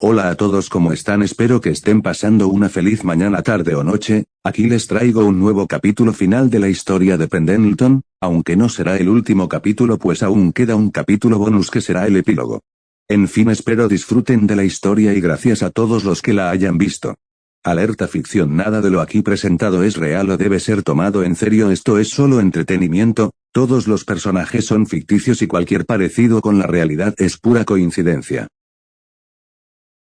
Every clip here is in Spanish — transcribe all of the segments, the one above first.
Hola a todos, ¿cómo están? Espero que estén pasando una feliz mañana, tarde o noche. Aquí les traigo un nuevo capítulo final de la historia de Pendleton, aunque no será el último capítulo pues aún queda un capítulo bonus que será el epílogo. En fin, espero disfruten de la historia y gracias a todos los que la hayan visto. Alerta ficción: nada de lo aquí presentado es real o debe ser tomado en serio, esto es solo entretenimiento, todos los personajes son ficticios y cualquier parecido con la realidad es pura coincidencia.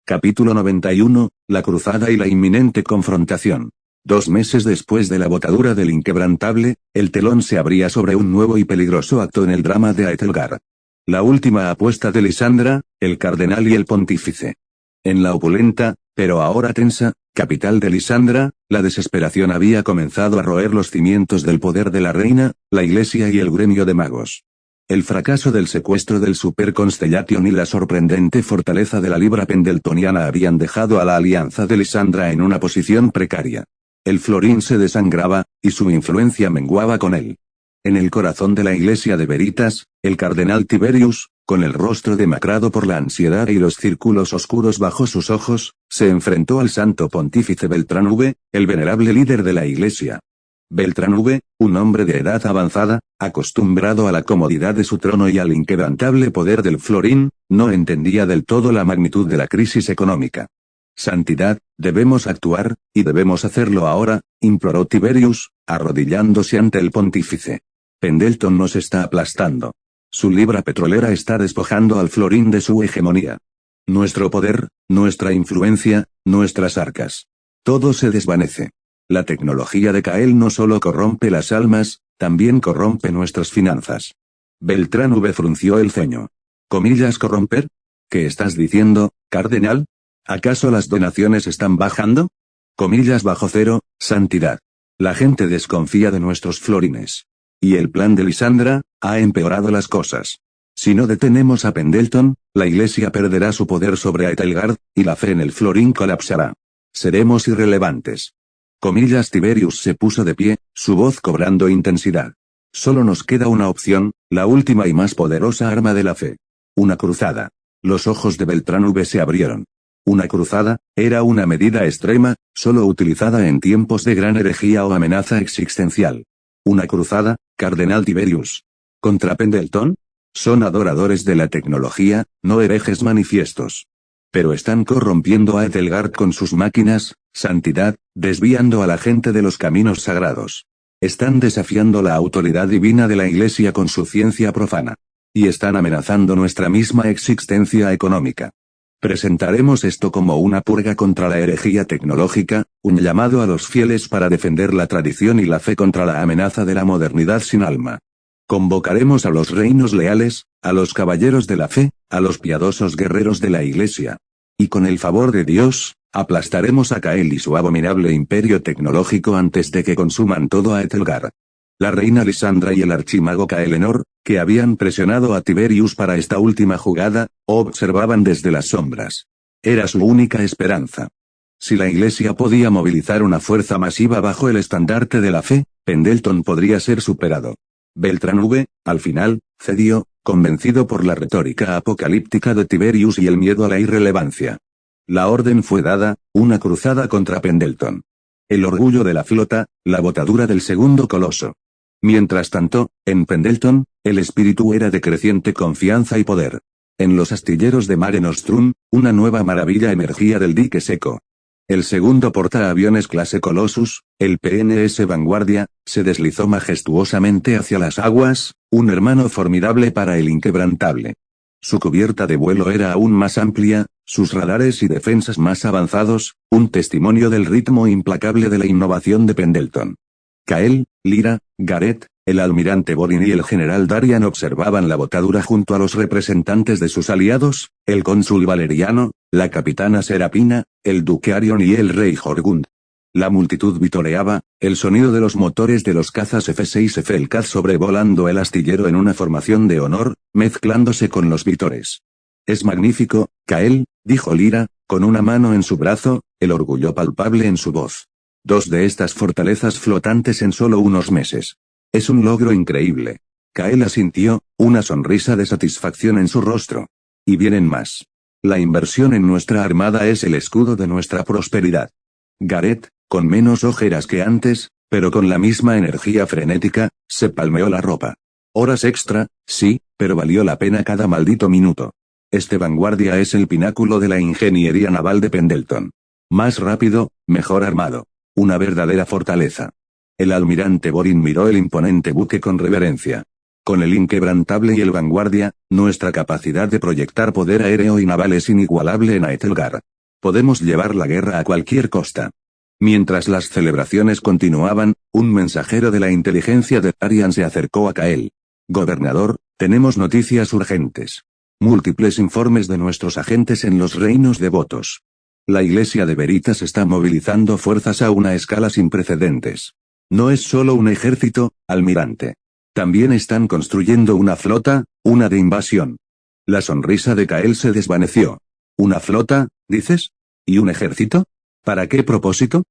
Capítulo 91, la cruzada y la inminente confrontación. 2 meses después de la botadura del Inquebrantable, el telón se abría sobre un nuevo y peligroso acto en el drama de Aethelgard. La última apuesta de Lisandra, el cardenal y el pontífice. En la opulenta, pero ahora tensa, capital de Lisandra, la desesperación había comenzado a roer los cimientos del poder de la reina, la iglesia y el gremio de magos. El fracaso del secuestro del Super Constellation y la sorprendente fortaleza de la Libra Pendletoniana habían dejado a la alianza de Lisandra en una posición precaria. El florín se desangraba, y su influencia menguaba con él. En el corazón de la iglesia de Veritas, el cardenal Tiberius, con el rostro demacrado por la ansiedad y los círculos oscuros bajo sus ojos, se enfrentó al santo pontífice Beltrán V, el venerable líder de la iglesia. Beltrán V, un hombre de edad avanzada, acostumbrado a la comodidad de su trono y al inquebrantable poder del florín, no entendía del todo la magnitud de la crisis económica. Santidad, debemos actuar, y debemos hacerlo ahora, imploró Tiberius, arrodillándose ante el pontífice. Pendleton nos está aplastando. Su libra petrolera está despojando al florín de su hegemonía. Nuestro poder, nuestra influencia, nuestras arcas. Todo se desvanece. La tecnología de Cael no solo corrompe las almas, también corrompe nuestras finanzas. Beltrán V frunció el ceño. ¿Comillas corromper? ¿Qué estás diciendo, cardenal? ¿Acaso las donaciones están bajando? Comillas bajo cero, santidad. La gente desconfía de nuestros florines. Y el plan de Lisandra ha empeorado las cosas. Si no detenemos a Pendleton, la iglesia perderá su poder sobre Aethelgard, y la fe en el florín colapsará. Seremos irrelevantes. Comillas. Tiberius se puso de pie, su voz cobrando intensidad. Solo nos queda una opción, la última y más poderosa arma de la fe. Una cruzada. Los ojos de Beltrán V se abrieron. Una cruzada, era una medida extrema, solo utilizada en tiempos de gran herejía o amenaza existencial. Una cruzada, cardenal Tiberius. ¿Contra Pendleton? Son adoradores de la tecnología, no herejes manifiestos. Pero están corrompiendo a Aethelgard con sus máquinas, santidad, desviando a la gente de los caminos sagrados. Están desafiando la autoridad divina de la iglesia con su ciencia profana. Y están amenazando nuestra misma existencia económica. Presentaremos esto como una purga contra la herejía tecnológica, un llamado a los fieles para defender la tradición y la fe contra la amenaza de la modernidad sin alma. Convocaremos a los reinos leales, a los caballeros de la fe, a los piadosos guerreros de la iglesia. Y con el favor de Dios, aplastaremos a Cael y su abominable imperio tecnológico antes de que consuman todo a Aethelgard. La reina Lisandra y el archimago Caelenor, que habían presionado a Tiberius para esta última jugada, observaban desde las sombras. Era su única esperanza. Si la iglesia podía movilizar una fuerza masiva bajo el estandarte de la fe, Pendleton podría ser superado. Beltrán V, al final, cedió, convencido por la retórica apocalíptica de Tiberius y el miedo a la irrelevancia. La orden fue dada, una cruzada contra Pendleton. El orgullo de la flota, la botadura del segundo coloso. Mientras tanto, en Pendleton, el espíritu era de creciente confianza y poder. En los astilleros de Mare Nostrum, una nueva maravilla emergía del dique seco. El segundo portaaviones clase Colossus, el PNS Vanguardia, se deslizó majestuosamente hacia las aguas, un hermano formidable para el Inquebrantable. Su cubierta de vuelo era aún más amplia, sus radares y defensas más avanzados, un testimonio del ritmo implacable de la innovación de Pendleton. Cael, Lyra, Gareth, el almirante Borin y el general Darian observaban la botadura junto a los representantes de sus aliados, el cónsul Valeriano, la capitana Serapina, el duque Arion y el rey Jorgund. La multitud vitoreaba, el sonido de los motores de los cazas F-6 Felcaz sobrevolando el astillero en una formación de honor, mezclándose con los vítores. «Es magnífico, Cael», dijo Lyra, con una mano en su brazo, el orgullo palpable en su voz. 2 de estas fortalezas flotantes en solo unos meses. Es un logro increíble. Cael asintió, una sonrisa de satisfacción en su rostro. Y vienen más. La inversión en nuestra armada es el escudo de nuestra prosperidad. Gareth, con menos ojeras que antes, pero con la misma energía frenética, se palmeó la ropa. Horas extra, sí, pero valió la pena cada maldito minuto. Este Vanguardia es el pináculo de la ingeniería naval de Pendleton. Más rápido, mejor armado. Una verdadera fortaleza. El almirante Borin miró el imponente buque con reverencia. Con el Inquebrantable y el Vanguardia, nuestra capacidad de proyectar poder aéreo y naval es inigualable en Aethelgar. Podemos llevar la guerra a cualquier costa. Mientras las celebraciones continuaban, un mensajero de la inteligencia de Darian se acercó a Kael. Gobernador, tenemos noticias urgentes. Múltiples informes de nuestros agentes en los reinos devotos. La Iglesia de Veritas está movilizando fuerzas a una escala sin precedentes. No es solo un ejército, almirante. También están construyendo una flota, una de invasión. La sonrisa de Kael se desvaneció. ¿Una flota, dices? ¿Y un ejército? ¿Para qué propósito?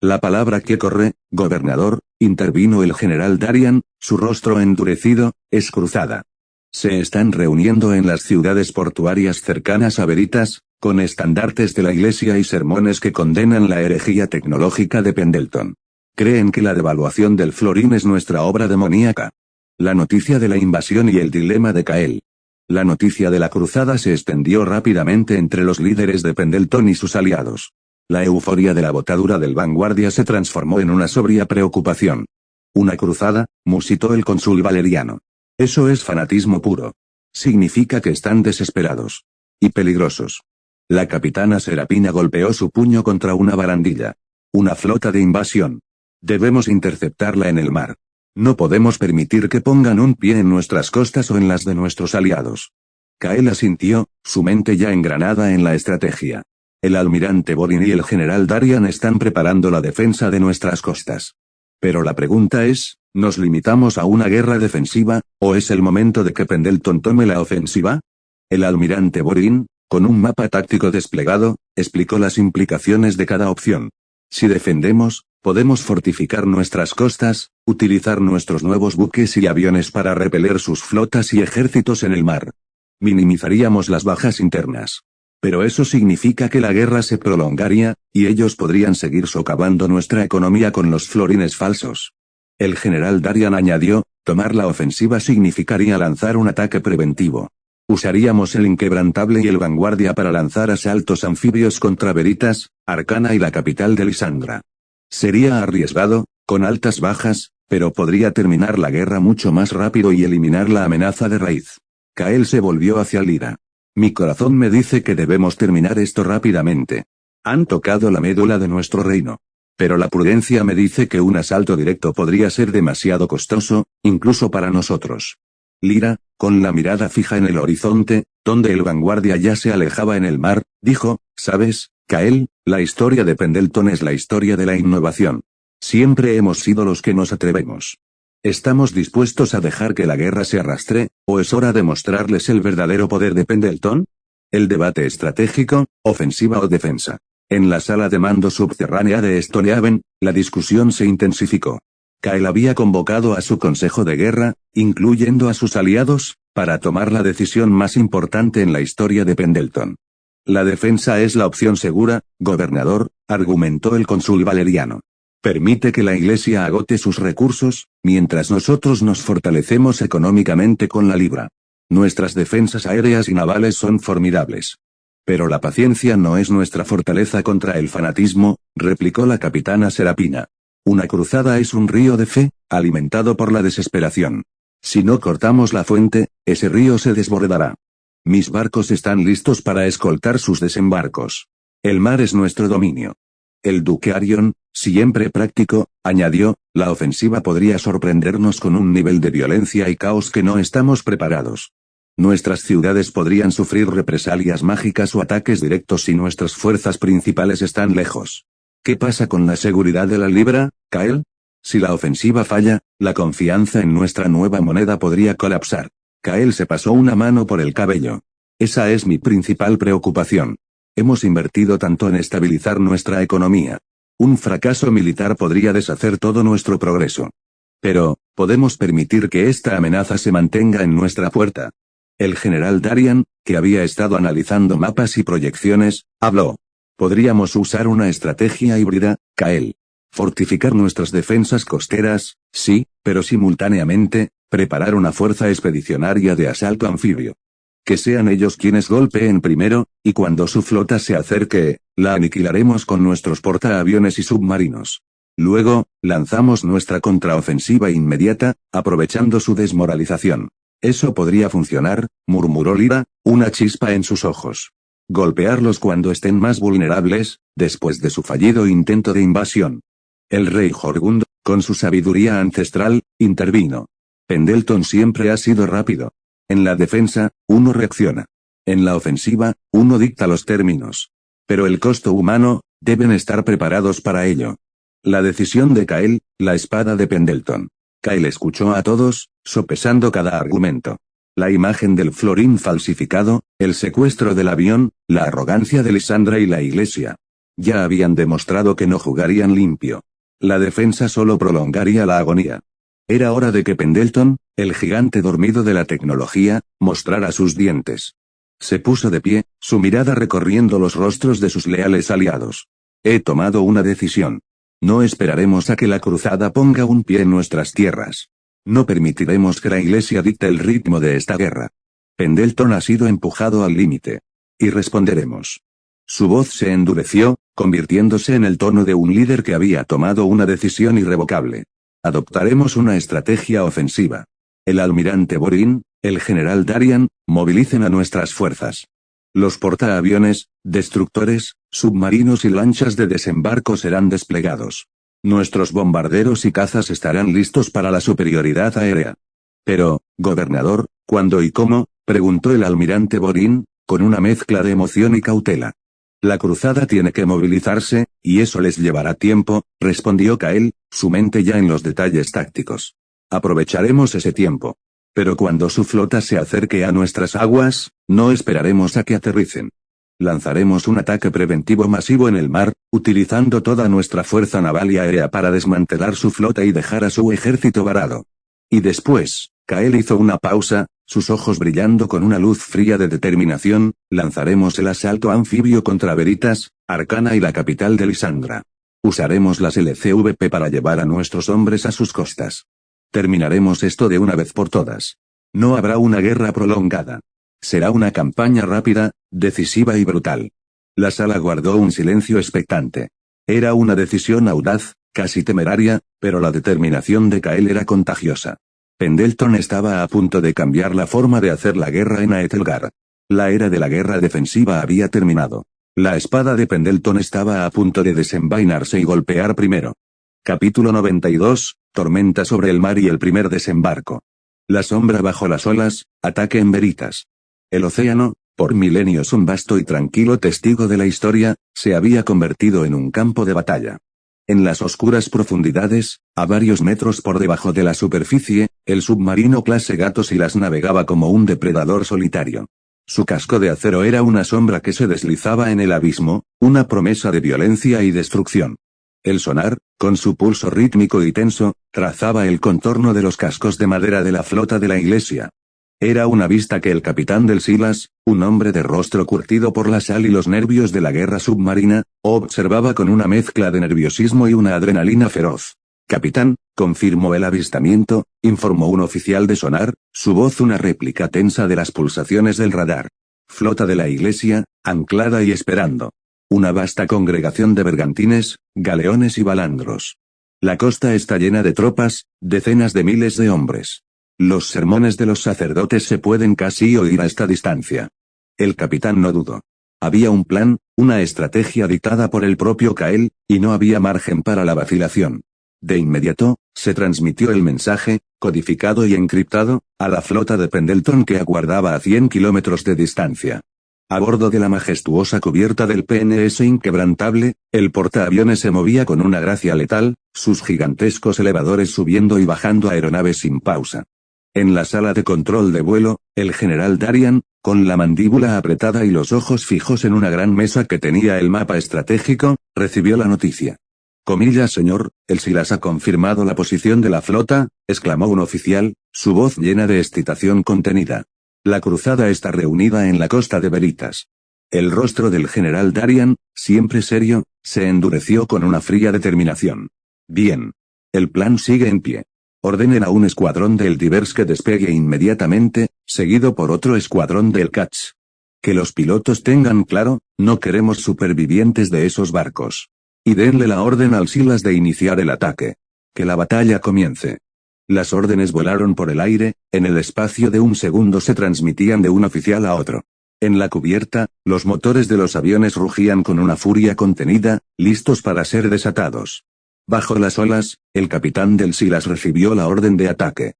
La palabra que corre, gobernador, intervino el general Darian, su rostro endurecido, es cruzada. Se están reuniendo en las ciudades portuarias cercanas a Veritas, con estandartes de la iglesia y sermones que condenan la herejía tecnológica de Pendleton. Creen que la devaluación del florín es nuestra obra demoníaca. La noticia de la invasión y el dilema de Kael. La noticia de la cruzada se extendió rápidamente entre los líderes de Pendleton y sus aliados. La euforia de la botadura del Vanguardia se transformó en una sobria preocupación. ¿Una cruzada?, musitó el cónsul Valeriano. Eso es fanatismo puro. Significa que están desesperados. Y peligrosos. La capitana Serapina golpeó su puño contra una barandilla. Una flota de invasión. Debemos interceptarla en el mar. No podemos permitir que pongan un pie en nuestras costas o en las de nuestros aliados. Kael asintió, su mente ya engranada en la estrategia. El almirante Borin y el general Darian están preparando la defensa de nuestras costas. Pero la pregunta es, ¿nos limitamos a una guerra defensiva, o es el momento de que Pendleton tome la ofensiva? El almirante Borin, con un mapa táctico desplegado, explicó las implicaciones de cada opción. Si defendemos, podemos fortificar nuestras costas, utilizar nuestros nuevos buques y aviones para repeler sus flotas y ejércitos en el mar. Minimizaríamos las bajas internas. Pero eso significa que la guerra se prolongaría, y ellos podrían seguir socavando nuestra economía con los florines falsos. El general Darian añadió, tomar la ofensiva significaría lanzar un ataque preventivo. Usaríamos el Inquebrantable y el Vanguardia para lanzar asaltos anfibios contra Veritas, Arcana y la capital de Lisandra. Sería arriesgado, con altas bajas, pero podría terminar la guerra mucho más rápido y eliminar la amenaza de raíz. Kael se volvió hacia Lyra. Mi corazón me dice que debemos terminar esto rápidamente. Han tocado la médula de nuestro reino. Pero la prudencia me dice que un asalto directo podría ser demasiado costoso, incluso para nosotros. Lyra, con la mirada fija en el horizonte, donde el Vanguardia ya se alejaba en el mar, dijo, ¿sabes, Kael? La historia de Pendleton es la historia de la innovación. Siempre hemos sido los que nos atrevemos. ¿Estamos dispuestos a dejar que la guerra se arrastre, o es hora de mostrarles el verdadero poder de Pendleton? El debate estratégico, ofensiva o defensa. En la sala de mando subterránea de Stonehaven, la discusión se intensificó. Kael había convocado a su consejo de guerra, incluyendo a sus aliados, para tomar la decisión más importante en la historia de Pendleton. La defensa es la opción segura, gobernador, argumentó el cónsul Valeriano. Permite que la Iglesia agote sus recursos, mientras nosotros nos fortalecemos económicamente con la libra. Nuestras defensas aéreas y navales son formidables. Pero la paciencia no es nuestra fortaleza contra el fanatismo, replicó la capitana Serapina. Una cruzada es un río de fe, alimentado por la desesperación. Si no cortamos la fuente, ese río se desbordará. Mis barcos están listos para escoltar sus desembarcos. El mar es nuestro dominio. El duque Arion, siempre práctico, añadió, la ofensiva podría sorprendernos con un nivel de violencia y caos que no estamos preparados. Nuestras ciudades podrían sufrir represalias mágicas o ataques directos si nuestras fuerzas principales están lejos. ¿Qué pasa con la seguridad de la libra, Kael? Si la ofensiva falla, la confianza en nuestra nueva moneda podría colapsar. Kael se pasó una mano por el cabello. Esa es mi principal preocupación. Hemos invertido tanto en estabilizar nuestra economía. Un fracaso militar podría deshacer todo nuestro progreso. Pero, ¿podemos permitir que esta amenaza se mantenga en nuestra puerta? El general Darian, que había estado analizando mapas y proyecciones, habló. Podríamos usar una estrategia híbrida, Kael. Fortificar nuestras defensas costeras, sí, pero simultáneamente, preparar una fuerza expedicionaria de asalto anfibio. Que sean ellos quienes golpeen primero, y cuando su flota se acerque, la aniquilaremos con nuestros portaaviones y submarinos. Luego, lanzamos nuestra contraofensiva inmediata, aprovechando su desmoralización. Eso podría funcionar, murmuró Lyra, una chispa en sus ojos. Golpearlos cuando estén más vulnerables, después de su fallido intento de invasión. El rey Jorgund, con su sabiduría ancestral, intervino. Pendleton siempre ha sido rápido. En la defensa, uno reacciona. En la ofensiva, uno dicta los términos. Pero el costo humano, deben estar preparados para ello. La decisión de Kael, la espada de Pendleton. Kael escuchó a todos, sopesando cada argumento. La imagen del florín falsificado, el secuestro del avión, la arrogancia de Lysandra y la iglesia. Ya habían demostrado que no jugarían limpio. La defensa solo prolongaría la agonía. Era hora de que Pendleton, el gigante dormido de la tecnología, mostrara sus dientes. Se puso de pie, su mirada recorriendo los rostros de sus leales aliados. He tomado una decisión. No esperaremos a que la cruzada ponga un pie en nuestras tierras. No permitiremos que la iglesia dicte el ritmo de esta guerra. Pendleton ha sido empujado al límite. Y responderemos. Su voz se endureció, convirtiéndose en el tono de un líder que había tomado una decisión irrevocable. Adoptaremos una estrategia ofensiva. El almirante Borin, el general Darian, movilicen a nuestras fuerzas. Los portaaviones, destructores, submarinos y lanchas de desembarco serán desplegados. Nuestros bombarderos y cazas estarán listos para la superioridad aérea. Pero, gobernador, ¿cuándo y cómo?, preguntó el almirante Borin, con una mezcla de emoción y cautela. La cruzada tiene que movilizarse, y eso les llevará tiempo, respondió Kael, su mente ya en los detalles tácticos. Aprovecharemos ese tiempo. Pero cuando su flota se acerque a nuestras aguas, no esperaremos a que aterricen. Lanzaremos un ataque preventivo masivo en el mar, utilizando toda nuestra fuerza naval y aérea para desmantelar su flota y dejar a su ejército varado. Y después, Kael hizo una pausa, sus ojos brillando con una luz fría de determinación, lanzaremos el asalto anfibio contra Veritas, Arcana y la capital de Lysandra. Usaremos las LCVP para llevar a nuestros hombres a sus costas. Terminaremos esto de una vez por todas. No habrá una guerra prolongada. Será una campaña rápida, decisiva y brutal. La sala guardó un silencio expectante. Era una decisión audaz, casi temeraria, pero la determinación de Kael era contagiosa. Pendleton estaba a punto de cambiar la forma de hacer la guerra en Aethelgar. La era de la guerra defensiva había terminado. La espada de Pendleton estaba a punto de desenvainarse y golpear primero. Capítulo 92, Tormenta sobre el mar y el primer desembarco. La sombra bajo las olas, ataque en Veritas. El océano, por milenios un vasto y tranquilo testigo de la historia, se había convertido en un campo de batalla. En las oscuras profundidades, a varios metros por debajo de la superficie, el submarino clase Gatos las navegaba como un depredador solitario. Su casco de acero era una sombra que se deslizaba en el abismo, una promesa de violencia y destrucción. El sonar, con su pulso rítmico y tenso, trazaba el contorno de los cascos de madera de la flota de la iglesia. Era una vista que el capitán del Silas, un hombre de rostro curtido por la sal y los nervios de la guerra submarina, observaba con una mezcla de nerviosismo y una adrenalina feroz. Capitán, confirmó el avistamiento, informó un oficial de sonar, su voz una réplica tensa de las pulsaciones del radar. Flota de la iglesia, anclada y esperando. Una vasta congregación de bergantines, galeones y balandros. La costa está llena de tropas, decenas de miles de hombres. Los sermones de los sacerdotes se pueden casi oír a esta distancia. El capitán no dudó. Había un plan, una estrategia dictada por el propio Kael, y no había margen para la vacilación. De inmediato, se transmitió el mensaje, codificado y encriptado, a la flota de Pendleton que aguardaba a 100 kilómetros de distancia. A bordo de la majestuosa cubierta del PNS Inquebrantable, el portaaviones se movía con una gracia letal, sus gigantescos elevadores subiendo y bajando aeronaves sin pausa. En la sala de control de vuelo, el general Darian, con la mandíbula apretada y los ojos fijos en una gran mesa que tenía el mapa estratégico, recibió la noticia. Comillas, señor, el Silas ha confirmado la posición de la flota, exclamó un oficial, su voz llena de excitación contenida. La cruzada está reunida en la costa de Veritas. El rostro del general Darian, siempre serio, se endureció con una fría determinación. Bien. El plan sigue en pie. Ordenen a un escuadrón del Divers que despegue inmediatamente, seguido por otro escuadrón del Catch. Que los pilotos tengan claro, no queremos supervivientes de esos barcos. Y denle la orden al Silas de iniciar el ataque. Que la batalla comience. Las órdenes volaron por el aire, en el espacio de un segundo se transmitían de un oficial a otro. En la cubierta, los motores de los aviones rugían con una furia contenida, listos para ser desatados. Bajo las olas, el capitán del Silas recibió la orden de ataque.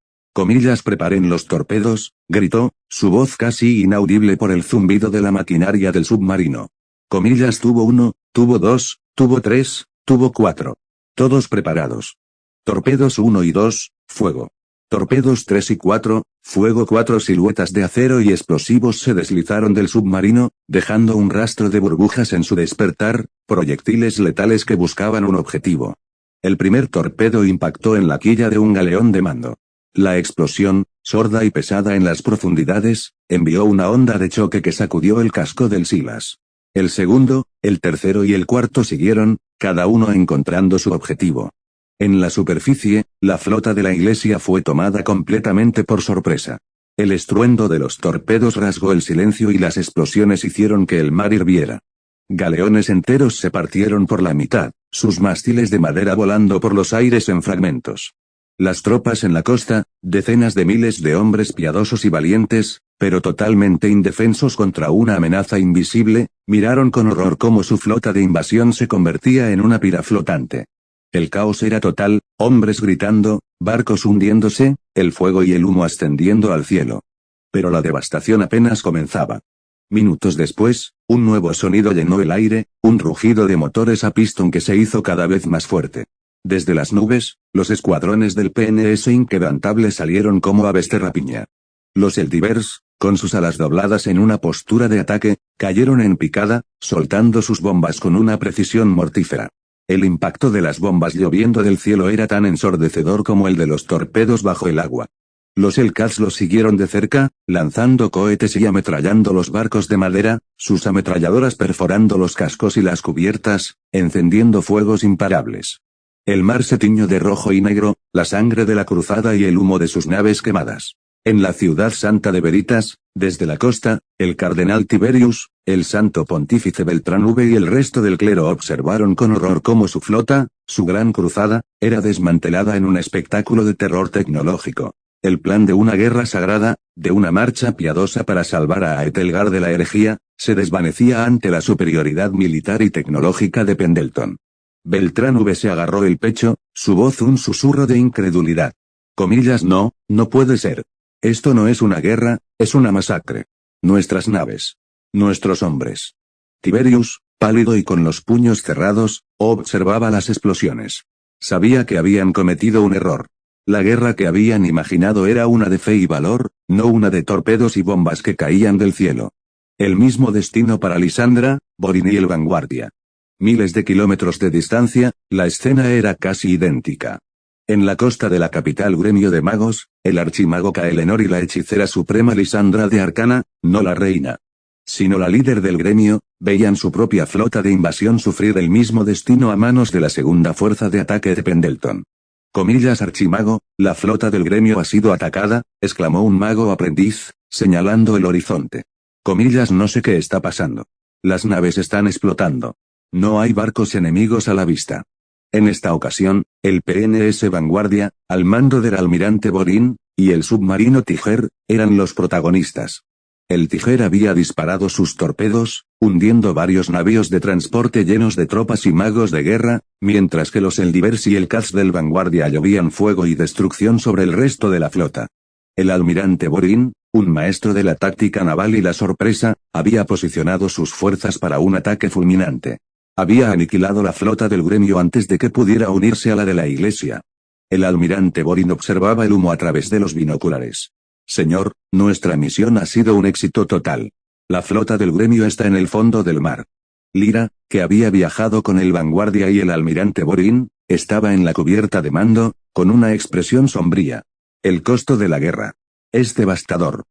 Preparen los torpedos, gritó, su voz casi inaudible por el zumbido de la maquinaria del submarino. Tuvo 1, tuvo 2, tuvo 3, tuvo 4. Todos preparados. Torpedos 1 y 2, fuego. Torpedos 3 y 4, fuego. 4 siluetas de acero y explosivos se deslizaron del submarino, dejando un rastro de burbujas en su despertar, proyectiles letales que buscaban un objetivo. El primer torpedo impactó en la quilla de un galeón de mando. La explosión, sorda y pesada en las profundidades, envió una onda de choque que sacudió el casco del Silas. El segundo, el tercero y el cuarto siguieron, cada uno encontrando su objetivo. En la superficie, la flota de la iglesia fue tomada completamente por sorpresa. El estruendo de los torpedos rasgó el silencio y las explosiones hicieron que el mar hirviera. Galeones enteros se partieron por la mitad, sus mástiles de madera volando por los aires en fragmentos. Las tropas en la costa, decenas de miles de hombres piadosos y valientes, pero totalmente indefensos contra una amenaza invisible, miraron con horror cómo su flota de invasión se convertía en una pira flotante. El caos era total, hombres gritando, barcos hundiéndose, el fuego y el humo ascendiendo al cielo. Pero la devastación apenas comenzaba. Minutos después, un nuevo sonido llenó el aire, un rugido de motores a pistón que se hizo cada vez más fuerte. Desde las nubes, los escuadrones del PNS inquebrantable salieron como aves de rapiña. Los Eldivers, con sus alas dobladas en una postura de ataque, cayeron en picada, soltando sus bombas con una precisión mortífera. El impacto de las bombas lloviendo del cielo era tan ensordecedor como el de los torpedos bajo el agua. Los Hellcats los siguieron de cerca, lanzando cohetes y ametrallando los barcos de madera, sus ametralladoras perforando los cascos y las cubiertas, encendiendo fuegos imparables. El mar se tiñó de rojo y negro, la sangre de la cruzada y el humo de sus naves quemadas. En la ciudad santa de Veritas, desde la costa, el cardenal Tiberius, el santo pontífice Beltrán V y el resto del clero observaron con horror cómo su flota, su gran cruzada, era desmantelada en un espectáculo de terror tecnológico. El plan de una guerra sagrada, de una marcha piadosa para salvar a Aethelgar de la herejía, se desvanecía ante la superioridad militar y tecnológica de Pendleton. Beltrán V se agarró el pecho, su voz un susurro de incredulidad. No, no puede ser. Esto no es una guerra, es una masacre. Nuestras naves. Nuestros hombres. Tiberius, pálido y con los puños cerrados, observaba las explosiones. Sabía que habían cometido un error. La guerra que habían imaginado era una de fe y valor, no una de torpedos y bombas que caían del cielo. El mismo destino para Lisandra, Borin y el Vanguardia. Miles de kilómetros de distancia, la escena era casi idéntica. En la costa de la capital gremio de magos, el archimago Caelenor y la hechicera suprema Lisandra de Arcana, no la reina, sino la líder del gremio, veían su propia flota de invasión sufrir el mismo destino a manos de la segunda fuerza de ataque de Pendleton. Archimago, la flota del gremio ha sido atacada, exclamó un mago aprendiz, señalando el horizonte. No sé qué está pasando. Las naves están explotando. No hay barcos enemigos a la vista. En esta ocasión, el PNS Vanguardia, al mando del almirante Borin, y el submarino Tiger, eran los protagonistas. El Tiger había disparado sus torpedos, hundiendo varios navíos de transporte llenos de tropas y magos de guerra, mientras que los Eldivers y el Caz del Vanguardia llovían fuego y destrucción sobre el resto de la flota. El almirante Borin, un maestro de la táctica naval y la sorpresa, había posicionado sus fuerzas para un ataque fulminante. Había aniquilado la flota del gremio antes de que pudiera unirse a la de la iglesia. El almirante Borin observaba el humo a través de los binoculares. Señor, nuestra misión ha sido un éxito total. La flota del gremio está en el fondo del mar. Lyra, que había viajado con el Vanguardia y el almirante Borin, estaba en la cubierta de mando, con una expresión sombría. El costo de la guerra. Es devastador.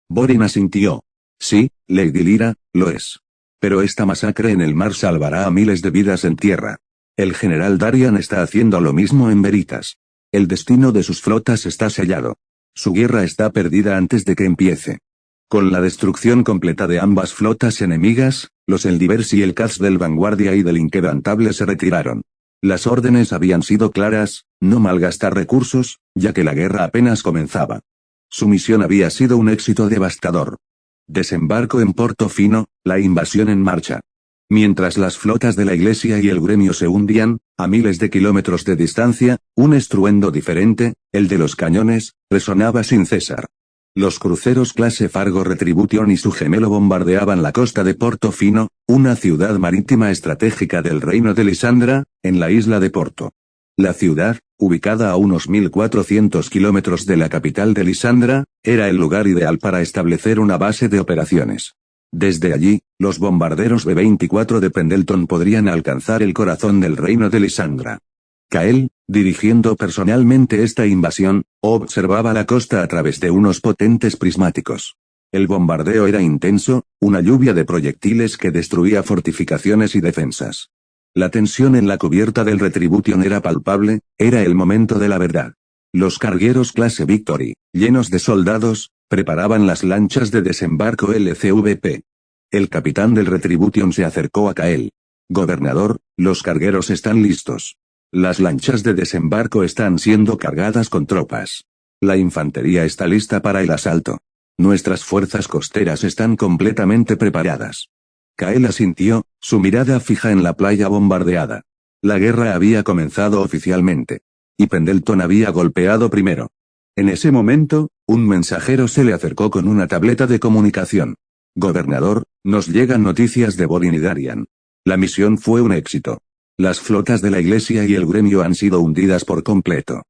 Borin asintió. Sí, Lady Lyra, lo es. Pero esta masacre en el mar salvará a miles de vidas en tierra. El general Darian está haciendo lo mismo en Veritas. El destino de sus flotas está sellado. Su guerra está perdida antes de que empiece. Con la destrucción completa de ambas flotas enemigas, los Eldivers y el Kaz del Vanguardia y del Inquebrantable se retiraron. Las órdenes habían sido claras: no malgastar recursos, ya que la guerra apenas comenzaba. Su misión había sido un éxito devastador. Desembarco en Portofino, la invasión en marcha. Mientras las flotas de la Iglesia y el gremio se hundían, a miles de kilómetros de distancia, un estruendo diferente, el de los cañones, resonaba sin cesar. Los cruceros clase Fargo Retribution y su gemelo bombardeaban la costa de Portofino, una ciudad marítima estratégica del reino de Lisandra, en la isla de Porto. La ciudad, ubicada a unos 1400 kilómetros de la capital de Lisandra, era el lugar ideal para establecer una base de operaciones. Desde allí, los bombarderos B-24 de Pendleton podrían alcanzar el corazón del reino de Lisandra. Kael, dirigiendo personalmente esta invasión, observaba la costa a través de unos potentes prismáticos. El bombardeo era intenso, una lluvia de proyectiles que destruía fortificaciones y defensas. La tensión en la cubierta del Retribution era palpable, era el momento de la verdad. Los cargueros clase Victory, llenos de soldados, preparaban las lanchas de desembarco LCVP. El capitán del Retribution se acercó a Kael. Gobernador, los cargueros están listos. Las lanchas de desembarco están siendo cargadas con tropas. La infantería está lista para el asalto. Nuestras fuerzas costeras están completamente preparadas. Kael asintió, su mirada fija en la playa bombardeada. La guerra había comenzado oficialmente. Y Pendleton había golpeado primero. En ese momento, un mensajero se le acercó con una tableta de comunicación. Gobernador, nos llegan noticias de Borin y Darian. La misión fue un éxito. Las flotas de la Iglesia y el gremio han sido hundidas por completo.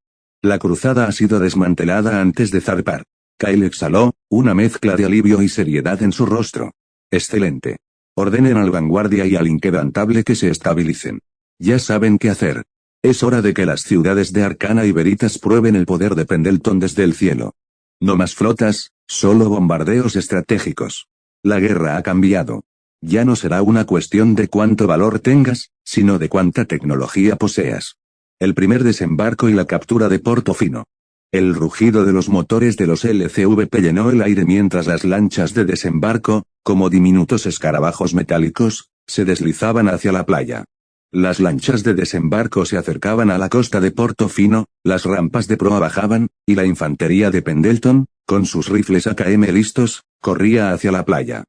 La cruzada ha sido desmantelada antes de zarpar. Kael exhaló, una mezcla de alivio y seriedad en su rostro. Excelente. Ordenen al Vanguardia y al Inquebrantable que se estabilicen. Ya saben qué hacer. Es hora de que las ciudades de Arcana y Veritas prueben el poder de Pendleton desde el cielo. No más flotas, solo bombardeos estratégicos. La guerra ha cambiado. Ya no será una cuestión de cuánto valor tengas, sino de cuánta tecnología poseas. El primer desembarco y la captura de Portofino. El rugido de los motores de los LCVP llenó el aire mientras las lanchas de desembarco, como diminutos escarabajos metálicos, se deslizaban hacia la playa. Las lanchas de desembarco se acercaban a la costa de Portofino, las rampas de proa bajaban, y la infantería de Pendleton, con sus rifles AKM listos, corría hacia la playa.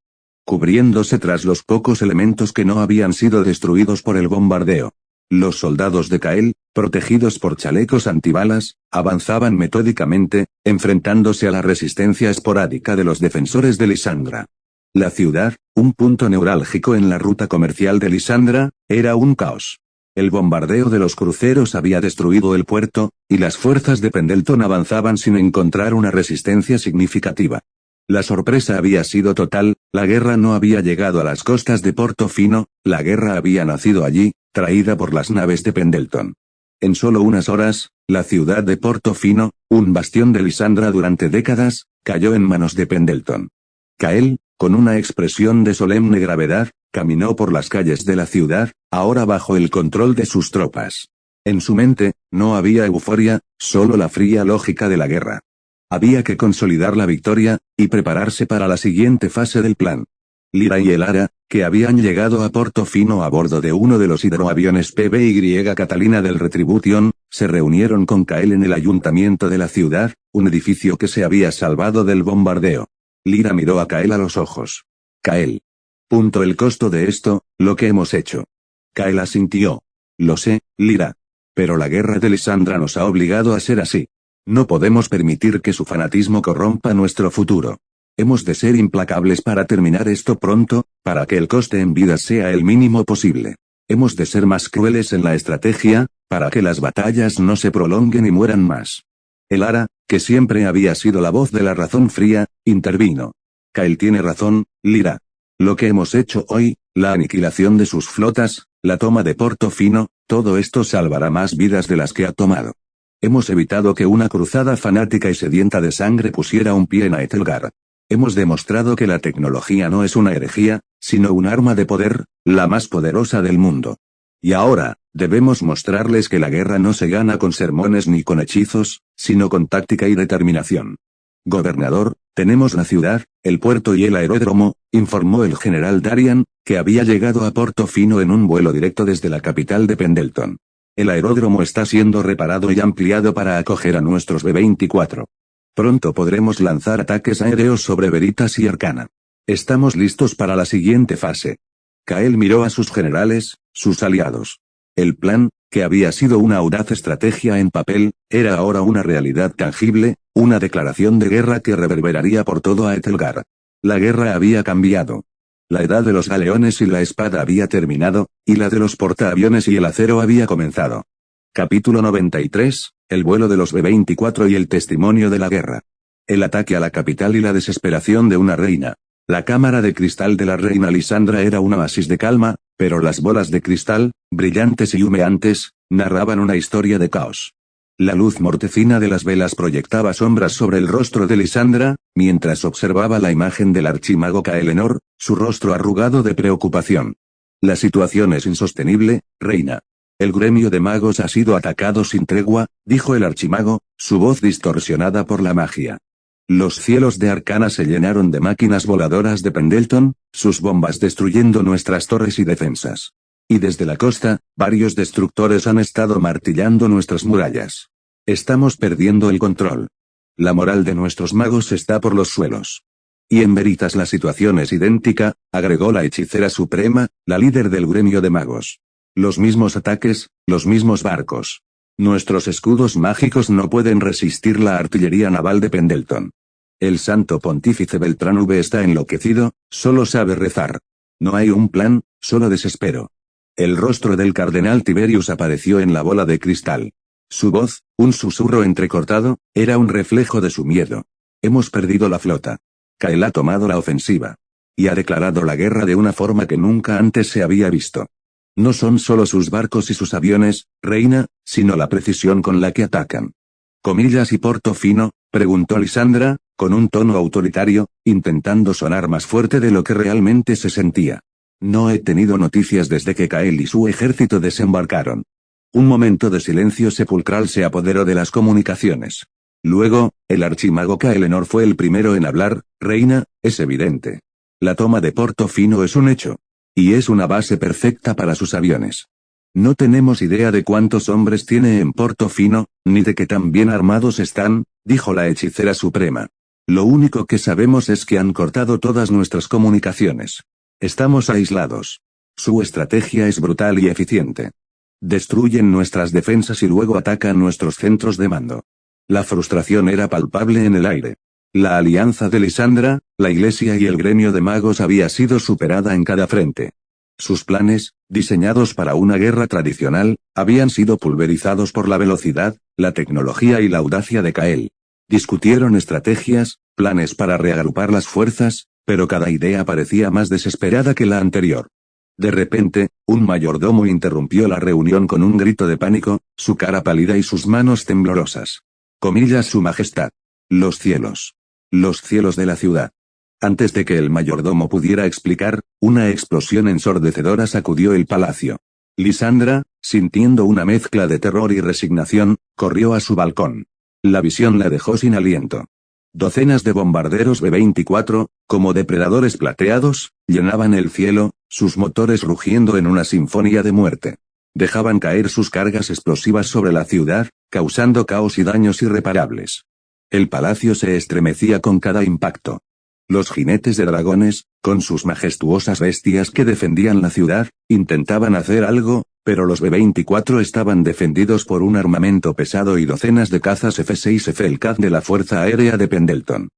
Cubriéndose tras los pocos elementos que no habían sido destruidos por el bombardeo. Los soldados de Kael, protegidos por chalecos antibalas, avanzaban metódicamente, enfrentándose a la resistencia esporádica de los defensores de Lisandra. La ciudad, un punto neurálgico en la ruta comercial de Lisandra, era un caos. El bombardeo de los cruceros había destruido el puerto, y las fuerzas de Pendleton avanzaban sin encontrar una resistencia significativa. La sorpresa había sido total, la guerra no había llegado a las costas de Portofino, la guerra había nacido allí, traída por las naves de Pendleton. En solo unas horas, la ciudad de Portofino, un bastión de Lisandra durante décadas, cayó en manos de Pendleton. Kael, con una expresión de solemne gravedad, caminó por las calles de la ciudad, ahora bajo el control de sus tropas. En su mente, no había euforia, solo la fría lógica de la guerra. Había que consolidar la victoria, y prepararse para la siguiente fase del plan. Lyra y Elara, que habían llegado a Portofino a bordo de uno de los hidroaviones PBY Catalina del Retribution, se reunieron con Kael en el ayuntamiento de la ciudad, un edificio que se había salvado del bombardeo. Lyra miró a Kael a los ojos. Kael. El costo de esto, lo que hemos hecho. Kael asintió. Lo sé, Lyra. Pero la guerra de Lisandra nos ha obligado a ser así. No podemos permitir que su fanatismo corrompa nuestro futuro. Hemos de ser implacables para terminar esto pronto, para que el coste en vidas sea el mínimo posible. Hemos de ser más crueles en la estrategia, para que las batallas no se prolonguen y mueran más. Elara, que siempre había sido la voz de la razón fría, intervino. Kael tiene razón, Lyra. Lo que hemos hecho hoy, la aniquilación de sus flotas, la toma de Portofino, todo esto salvará más vidas de las que ha tomado. Hemos evitado que una cruzada fanática y sedienta de sangre pusiera un pie en Aethelgar. Hemos demostrado que la tecnología no es una herejía, sino un arma de poder, la más poderosa del mundo. Y ahora, debemos mostrarles que la guerra no se gana con sermones ni con hechizos, sino con táctica y determinación. Gobernador, tenemos la ciudad, el puerto y el aeródromo, informó el general Darian, que había llegado a Portofino en un vuelo directo desde la capital de Pendleton. El aeródromo está siendo reparado y ampliado para acoger a nuestros B-24. Pronto podremos lanzar ataques aéreos sobre Veritas y Arcana. Estamos listos para la siguiente fase. Kael miró a sus generales, sus aliados. El plan, que había sido una audaz estrategia en papel, era ahora una realidad tangible, una declaración de guerra que reverberaría por todo Aethelgar. La guerra había cambiado. La edad de los galeones y la espada había terminado, y la de los portaaviones y el acero había comenzado. Capítulo 93, el vuelo de los B-24 y el testimonio de la guerra. El ataque a la capital y la desesperación de una reina. La cámara de cristal de la reina Lisandra era un oasis de calma, pero las bolas de cristal, brillantes y humeantes, narraban una historia de caos. La luz mortecina de las velas proyectaba sombras sobre el rostro de Lisandra, mientras observaba la imagen del archimago Caelenor, su rostro arrugado de preocupación. La situación es insostenible, reina. El gremio de magos ha sido atacado sin tregua, dijo el archimago, su voz distorsionada por la magia. Los cielos de Arcana se llenaron de máquinas voladoras de Pendleton, sus bombas destruyendo nuestras torres y defensas. Y desde la costa, varios destructores han estado martillando nuestras murallas. Estamos perdiendo el control. La moral de nuestros magos está por los suelos. Y en Veritas la situación es idéntica, agregó la hechicera suprema, la líder del gremio de magos. Los mismos ataques, los mismos barcos. Nuestros escudos mágicos no pueden resistir la artillería naval de Pendleton. El santo pontífice Beltrán V está enloquecido, solo sabe rezar. No hay un plan, solo desespero. El rostro del cardenal Tiberius apareció en la bola de cristal. Su voz, un susurro entrecortado, era un reflejo de su miedo. Hemos perdido la flota. Kael ha tomado la ofensiva. Y ha declarado la guerra de una forma que nunca antes se había visto. No son solo sus barcos y sus aviones, reina, sino la precisión con la que atacan. ¿Comillas y Portofino?, preguntó Lisandra, con un tono autoritario, intentando sonar más fuerte de lo que realmente se sentía. No he tenido noticias desde que Kael y su ejército desembarcaron. Un momento de silencio sepulcral se apoderó de las comunicaciones. Luego, el archimago Caelenor fue el primero en hablar, reina, es evidente. La toma de Portofino es un hecho. Y es una base perfecta para sus aviones. No tenemos idea de cuántos hombres tiene en Portofino, ni de qué tan bien armados están, dijo la hechicera suprema. Lo único que sabemos es que han cortado todas nuestras comunicaciones. Estamos aislados. Su estrategia es brutal y eficiente. Destruyen nuestras defensas y luego atacan nuestros centros de mando. La frustración era palpable en el aire. La alianza de Lisandra, la iglesia y el gremio de magos había sido superada en cada frente. Sus planes, diseñados para una guerra tradicional, habían sido pulverizados por la velocidad, la tecnología y la audacia de Kael. Discutieron estrategias, planes para reagrupar las fuerzas, pero cada idea parecía más desesperada que la anterior. De repente, un mayordomo interrumpió la reunión con un grito de pánico, su cara pálida y sus manos temblorosas. Comillas, Su Majestad. Los cielos. Los cielos de la ciudad. Antes de que el mayordomo pudiera explicar, una explosión ensordecedora sacudió el palacio. Lisandra, sintiendo una mezcla de terror y resignación, corrió a su balcón. La visión la dejó sin aliento. Docenas de bombarderos B-24, como depredadores plateados, llenaban el cielo, sus motores rugiendo en una sinfonía de muerte. Dejaban caer sus cargas explosivas sobre la ciudad, causando caos y daños irreparables. El palacio se estremecía con cada impacto. Los jinetes de dragones, con sus majestuosas bestias que defendían la ciudad, intentaban hacer algo, pero los B-24 estaban defendidos por un armamento pesado y docenas de cazas F-6 F-LCAD de la Fuerza Aérea de Pendleton,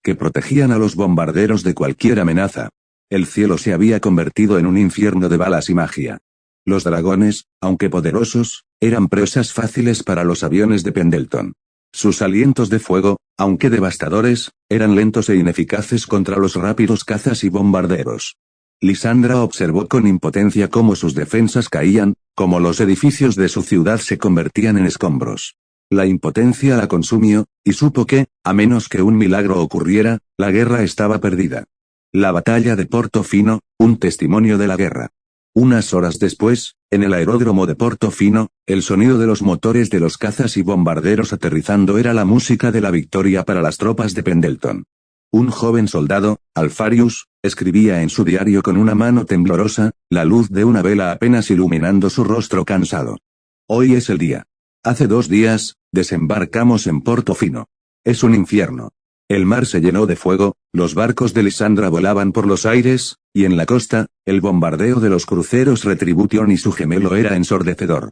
que protegían a los bombarderos de cualquier amenaza. El cielo se había convertido en un infierno de balas y magia. Los dragones, aunque poderosos, eran presas fáciles para los aviones de Pendleton. Sus alientos de fuego, aunque devastadores, eran lentos e ineficaces contra los rápidos cazas y bombarderos. Lisandra observó con impotencia cómo sus defensas caían, cómo los edificios de su ciudad se convertían en escombros. La impotencia la consumió, y supo que, a menos que un milagro ocurriera, la guerra estaba perdida. La batalla de Portofino, un testimonio de la guerra. Unas horas después, en el aeródromo de Portofino, el sonido de los motores de los cazas y bombarderos aterrizando era la música de la victoria para las tropas de Pendleton. Un joven soldado, Alfarius, escribía en su diario con una mano temblorosa, la luz de una vela apenas iluminando su rostro cansado. Hoy es el día. Hace 2 días, desembarcamos en Portofino. Es un infierno. El mar se llenó de fuego, los barcos de Lisandra volaban por los aires, y en la costa, el bombardeo de los cruceros Retribution y su gemelo era ensordecedor.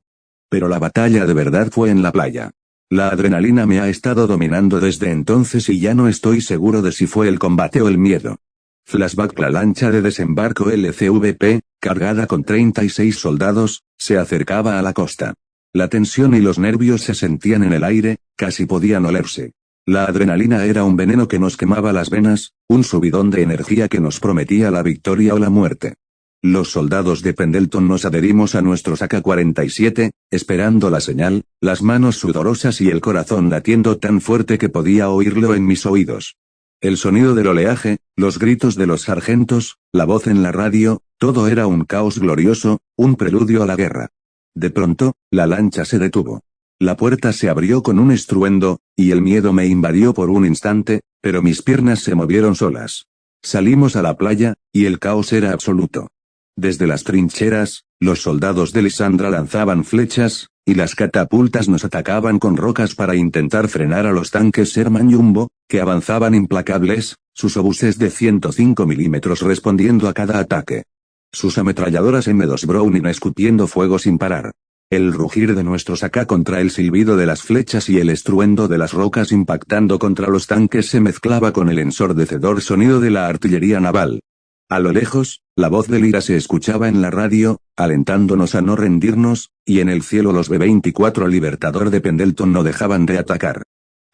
Pero la batalla de verdad fue en la playa. La adrenalina me ha estado dominando desde entonces y ya no estoy seguro de si fue el combate o el miedo. Flashback. La lancha de desembarco LCVP, cargada con 36 soldados, se acercaba a la costa. La tensión y los nervios se sentían en el aire, casi podían olerse. La adrenalina era un veneno que nos quemaba las venas, un subidón de energía que nos prometía la victoria o la muerte. Los soldados de Pendleton nos adherimos a nuestros AK-47, esperando la señal, las manos sudorosas y el corazón latiendo tan fuerte que podía oírlo en mis oídos. El sonido del oleaje, los gritos de los sargentos, la voz en la radio, todo era un caos glorioso, un preludio a la guerra. De pronto, la lancha se detuvo. La puerta se abrió con un estruendo, y el miedo me invadió por un instante, pero mis piernas se movieron solas. Salimos a la playa, y el caos era absoluto. Desde las trincheras, los soldados de Lisandra lanzaban flechas, y las catapultas nos atacaban con rocas para intentar frenar a los tanques Sherman Jumbo, que avanzaban implacables, sus obuses de 105 milímetros respondiendo a cada ataque. Sus ametralladoras M2 Browning escupiendo fuego sin parar. El rugir de nuestros AK contra el silbido de las flechas y el estruendo de las rocas impactando contra los tanques se mezclaba con el ensordecedor sonido de la artillería naval. A lo lejos, la voz de Lyra se escuchaba en la radio, alentándonos a no rendirnos, y en el cielo los B-24 Libertador de Pendleton no dejaban de atacar.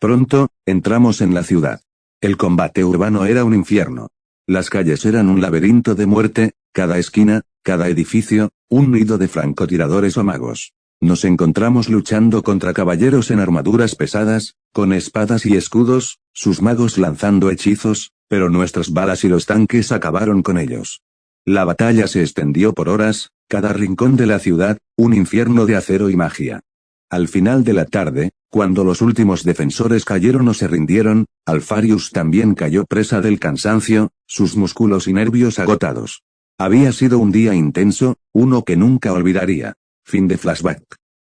Pronto, entramos en la ciudad. El combate urbano era un infierno. Las calles eran un laberinto de muerte, cada esquina, cada edificio, un nido de francotiradores o magos. Nos encontramos luchando contra caballeros en armaduras pesadas, con espadas y escudos, sus magos lanzando hechizos, pero nuestras balas y los tanques acabaron con ellos. La batalla se extendió por horas, cada rincón de la ciudad, un infierno de acero y magia. Al final de la tarde, cuando los últimos defensores cayeron o se rindieron, Alfarius también cayó presa del cansancio, sus músculos y nervios agotados. Había sido un día intenso, uno que nunca olvidaría. Fin de flashback.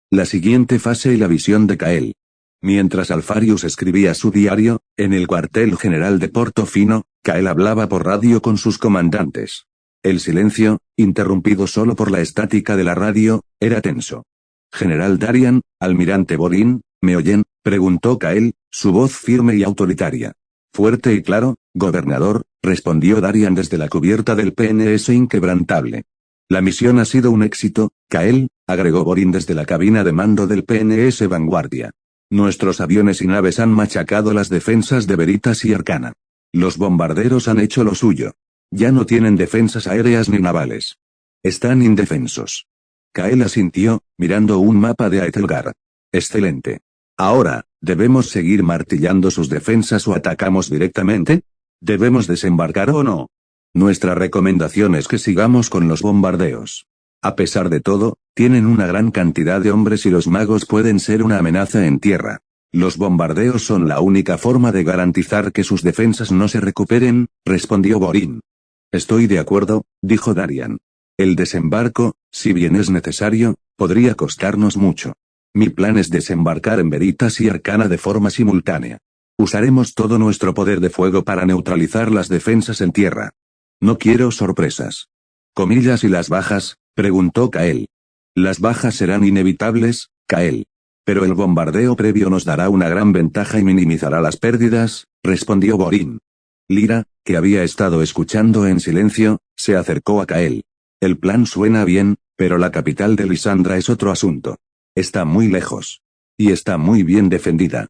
La siguiente fase y la visión de Kael. Mientras Alfarius escribía su diario, en el cuartel general de Portofino, Kael hablaba por radio con sus comandantes. El silencio, interrumpido solo por la estática de la radio, era tenso. «General Darian, almirante Borin, ¿me oyen?», preguntó Kael, su voz firme y autoritaria. «Fuerte y claro, gobernador», respondió Darian desde la cubierta del PNS inquebrantable. «La misión ha sido un éxito, Kael», agregó Borin desde la cabina de mando del PNS Vanguardia. «Nuestros aviones y naves han machacado las defensas de Veritas y Arcana. Los bombarderos han hecho lo suyo. Ya no tienen defensas aéreas ni navales. Están indefensos». Kael asintió, mirando un mapa de Aethelgar. «Excelente. Ahora, ¿debemos seguir martillando sus defensas o atacamos directamente? ¿Debemos desembarcar o no? Nuestra recomendación es que sigamos con los bombardeos. A pesar de todo, tienen una gran cantidad de hombres y los magos pueden ser una amenaza en tierra. Los bombardeos son la única forma de garantizar que sus defensas no se recuperen», respondió Borin. «Estoy de acuerdo», dijo Darian. «El desembarco, si bien es necesario, podría costarnos mucho. Mi plan es desembarcar en Veritas y Arcana de forma simultánea. Usaremos todo nuestro poder de fuego para neutralizar las defensas en tierra. No quiero sorpresas». «¿Comillas y las bajas?», preguntó Kael. «Las bajas serán inevitables, Kael. Pero el bombardeo previo nos dará una gran ventaja y minimizará las pérdidas», respondió Borin. Lyra, que había estado escuchando en silencio, se acercó a Kael. «El plan suena bien, pero la capital de Lisandra es otro asunto. Está muy lejos. Y está muy bien defendida.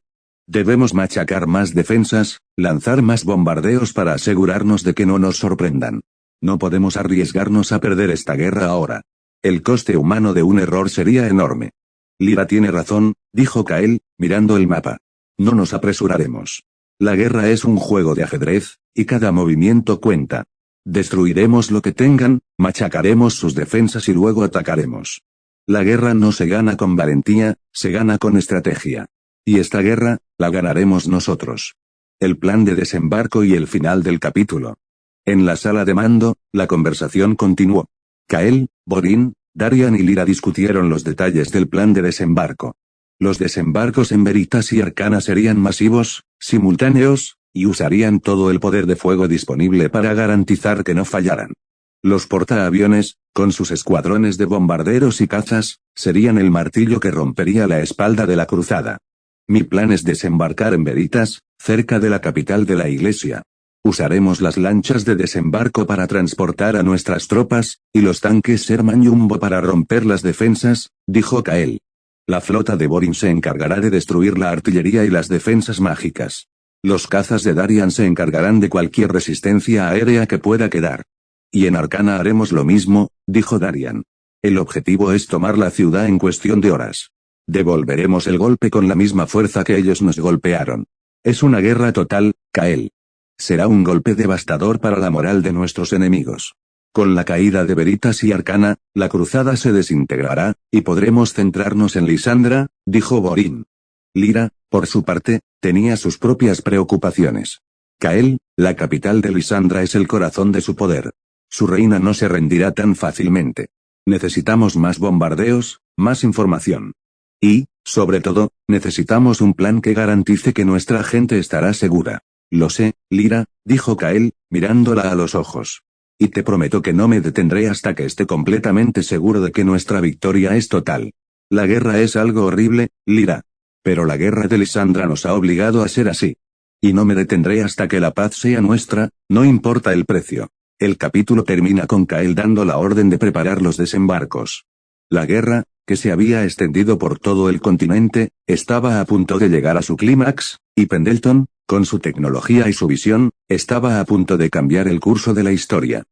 Debemos machacar más defensas, lanzar más bombardeos para asegurarnos de que no nos sorprendan. No podemos arriesgarnos a perder esta guerra ahora. El coste humano de un error sería enorme». «Lyra tiene razón», dijo Kael, mirando el mapa. No nos apresuraremos. La guerra es un juego de ajedrez, y cada movimiento cuenta. Destruiremos lo que tengan, machacaremos sus defensas y luego atacaremos. La guerra no se gana con valentía, se gana con estrategia. Y esta guerra, la ganaremos nosotros. El plan de desembarco y el final del capítulo. En la sala de mando, la conversación continuó. Kael, Borin, Darian y Lyra discutieron los detalles del plan de desembarco. Los desembarcos en Veritas y Arcana serían masivos, simultáneos, y usarían todo el poder de fuego disponible para garantizar que no fallaran. Los portaaviones, con sus escuadrones de bombarderos y cazas, serían el martillo que rompería la espalda de la cruzada. Mi plan es desembarcar en Veritas, cerca de la capital de la iglesia. Usaremos las lanchas de desembarco para transportar a nuestras tropas, y los tanques Sherman Jumbo para romper las defensas, dijo Kael. La flota de Borin se encargará de destruir la artillería y las defensas mágicas. Los cazas de Darian se encargarán de cualquier resistencia aérea que pueda quedar. Y en Arcana haremos lo mismo, dijo Darian. El objetivo es tomar la ciudad en cuestión de horas. Devolveremos el golpe con la misma fuerza que ellos nos golpearon. Es una guerra total, Kael. Será un golpe devastador para la moral de nuestros enemigos. Con la caída de Veritas y Arcana, la cruzada se desintegrará, y podremos centrarnos en Lysandra, dijo Borin. Lyra, por su parte, tenía sus propias preocupaciones. Kael, la capital de Lysandra es el corazón de su poder. Su reina no se rendirá tan fácilmente. Necesitamos más bombardeos, más información. Y, sobre todo, necesitamos un plan que garantice que nuestra gente estará segura. Lo sé, Lyra, dijo Kael, mirándola a los ojos. Y te prometo que no me detendré hasta que esté completamente seguro de que nuestra victoria es total. La guerra es algo horrible, Lyra. Pero la guerra de Lysandra nos ha obligado a ser así. Y no me detendré hasta que la paz sea nuestra, no importa el precio. El capítulo termina con Kael dando la orden de preparar los desembarcos. La guerra, que se había extendido por todo el continente, estaba a punto de llegar a su clímax, y Pendleton, con su tecnología y su visión, estaba a punto de cambiar el curso de la historia.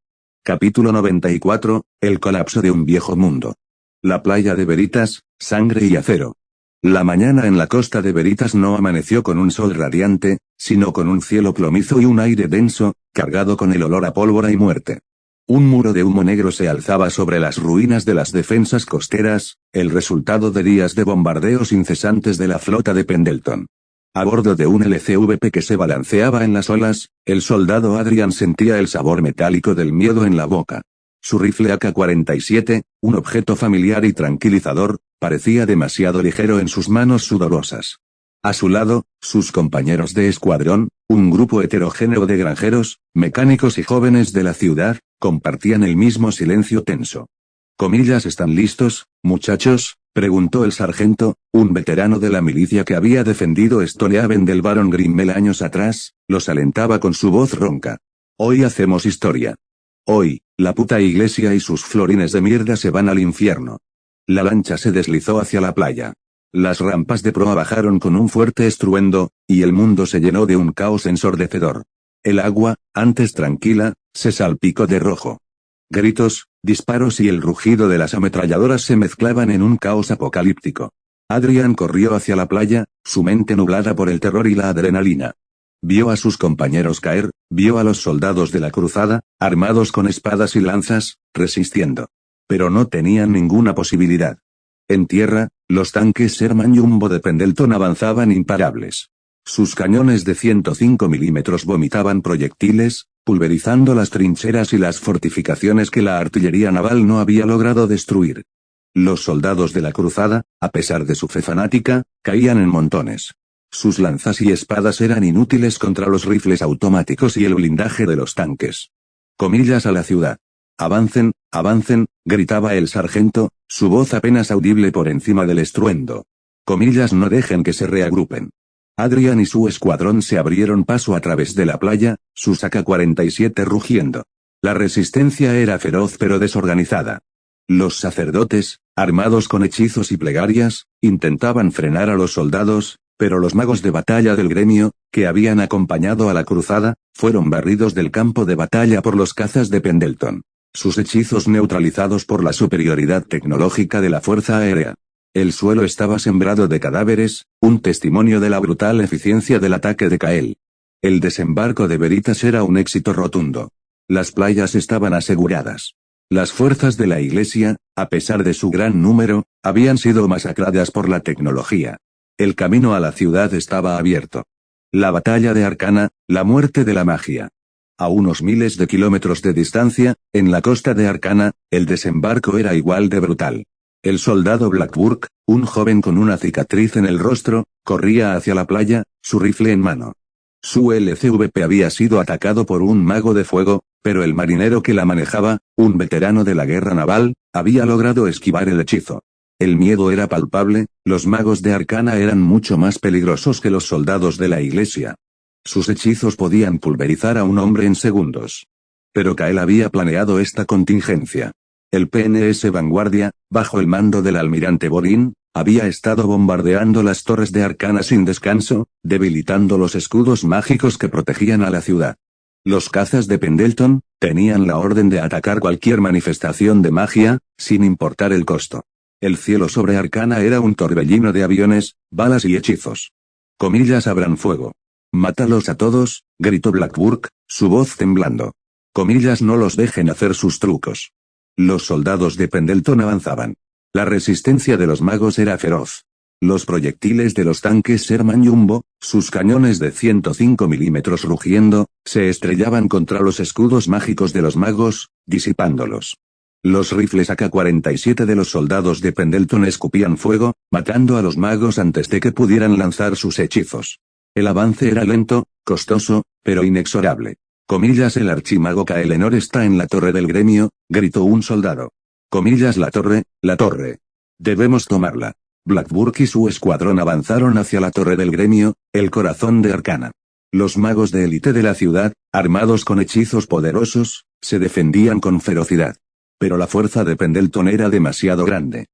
Capítulo 94, el colapso de un viejo mundo. La playa de Veritas, sangre y acero. La mañana en la costa de Veritas no amaneció con un sol radiante, sino con un cielo plomizo y un aire denso, cargado con el olor a pólvora y muerte. Un muro de humo negro se alzaba sobre las ruinas de las defensas costeras, el resultado de días de bombardeos incesantes de la flota de Pendleton. A bordo de un LCVP que se balanceaba en las olas, el soldado Adrian sentía el sabor metálico del miedo en la boca. Su rifle AK-47, un objeto familiar y tranquilizador, parecía demasiado ligero en sus manos sudorosas. A su lado, sus compañeros de escuadrón, un grupo heterogéneo de granjeros, mecánicos y jóvenes de la ciudad, compartían el mismo silencio tenso. —¿Comillas están listos, muchachos? —preguntó el sargento, un veterano de la milicia que había defendido Stonehaven del barón Grimmel años atrás, los alentaba con su voz ronca. —Hoy hacemos historia. Hoy, la puta iglesia y sus florines de mierda se van al infierno. La lancha se deslizó hacia la playa. Las rampas de proa bajaron con un fuerte estruendo, y el mundo se llenó de un caos ensordecedor. El agua, antes tranquila, se salpicó de rojo. Gritos, disparos y el rugido de las ametralladoras se mezclaban en un caos apocalíptico. Adrian corrió hacia la playa, su mente nublada por el terror y la adrenalina. Vio a sus compañeros caer, vio a los soldados de la cruzada, armados con espadas y lanzas, resistiendo. Pero no tenían ninguna posibilidad. En tierra, los tanques Sherman Jumbo de Pendleton avanzaban imparables. Sus cañones de 105 milímetros vomitaban proyectiles, pulverizando las trincheras y las fortificaciones que la artillería naval no había logrado destruir. Los soldados de la cruzada, a pesar de su fe fanática, caían en montones. Sus lanzas y espadas eran inútiles contra los rifles automáticos y el blindaje de los tanques. Comillas a la ciudad. Avancen, avancen, gritaba el sargento, su voz apenas audible por encima del estruendo. Comillas, no dejen que se reagrupen. Adrian y su escuadrón se abrieron paso a través de la playa, sus AK-47 rugiendo. La resistencia era feroz pero desorganizada. Los sacerdotes, armados con hechizos y plegarias, intentaban frenar a los soldados, pero los magos de batalla del gremio, que habían acompañado a la cruzada, fueron barridos del campo de batalla por los cazas de Pendleton. Sus hechizos neutralizados por la superioridad tecnológica de la Fuerza Aérea. El suelo estaba sembrado de cadáveres, un testimonio de la brutal eficiencia del ataque de Kael. El desembarco de Veritas era un éxito rotundo. Las playas estaban aseguradas. Las fuerzas de la Iglesia, a pesar de su gran número, habían sido masacradas por la tecnología. El camino a la ciudad estaba abierto. La batalla de Arcana, la muerte de la magia. A unos miles de kilómetros de distancia, en la costa de Arcana, el desembarco era igual de brutal. El soldado Blackburk, un joven con una cicatriz en el rostro, corría hacia la playa, su rifle en mano. Su LCVP había sido atacado por un mago de fuego, pero el marinero que la manejaba, un veterano de la guerra naval, había logrado esquivar el hechizo. El miedo era palpable, los magos de Arcana eran mucho más peligrosos que los soldados de la Iglesia. Sus hechizos podían pulverizar a un hombre en segundos. Pero Kael había planeado esta contingencia. El PNS Vanguardia, bajo el mando del almirante Borin, había estado bombardeando las torres de Arcana sin descanso, debilitando los escudos mágicos que protegían a la ciudad. Los cazas de Pendleton tenían la orden de atacar cualquier manifestación de magia, sin importar el costo. El cielo sobre Arcana era un torbellino de aviones, balas y hechizos. Comillas abran fuego. Mátalos a todos, gritó Blackburk, su voz temblando. Comillas no los dejen hacer sus trucos. Los soldados de Pendleton avanzaban. La resistencia de los magos era feroz. Los proyectiles de los tanques Sherman Jumbo, sus cañones de 105 milímetros rugiendo, se estrellaban contra los escudos mágicos de los magos, disipándolos. Los rifles AK-47 de los soldados de Pendleton escupían fuego, matando a los magos antes de que pudieran lanzar sus hechizos. El avance era lento, costoso, pero inexorable. Comillas el archimago Kaelenor está en la torre del gremio, gritó un soldado. Comillas la torre. Debemos tomarla. Blackburk y su escuadrón avanzaron hacia la torre del gremio, el corazón de Arcana. Los magos de élite de la ciudad, armados con hechizos poderosos, se defendían con ferocidad. Pero la fuerza de Pendleton era demasiado grande.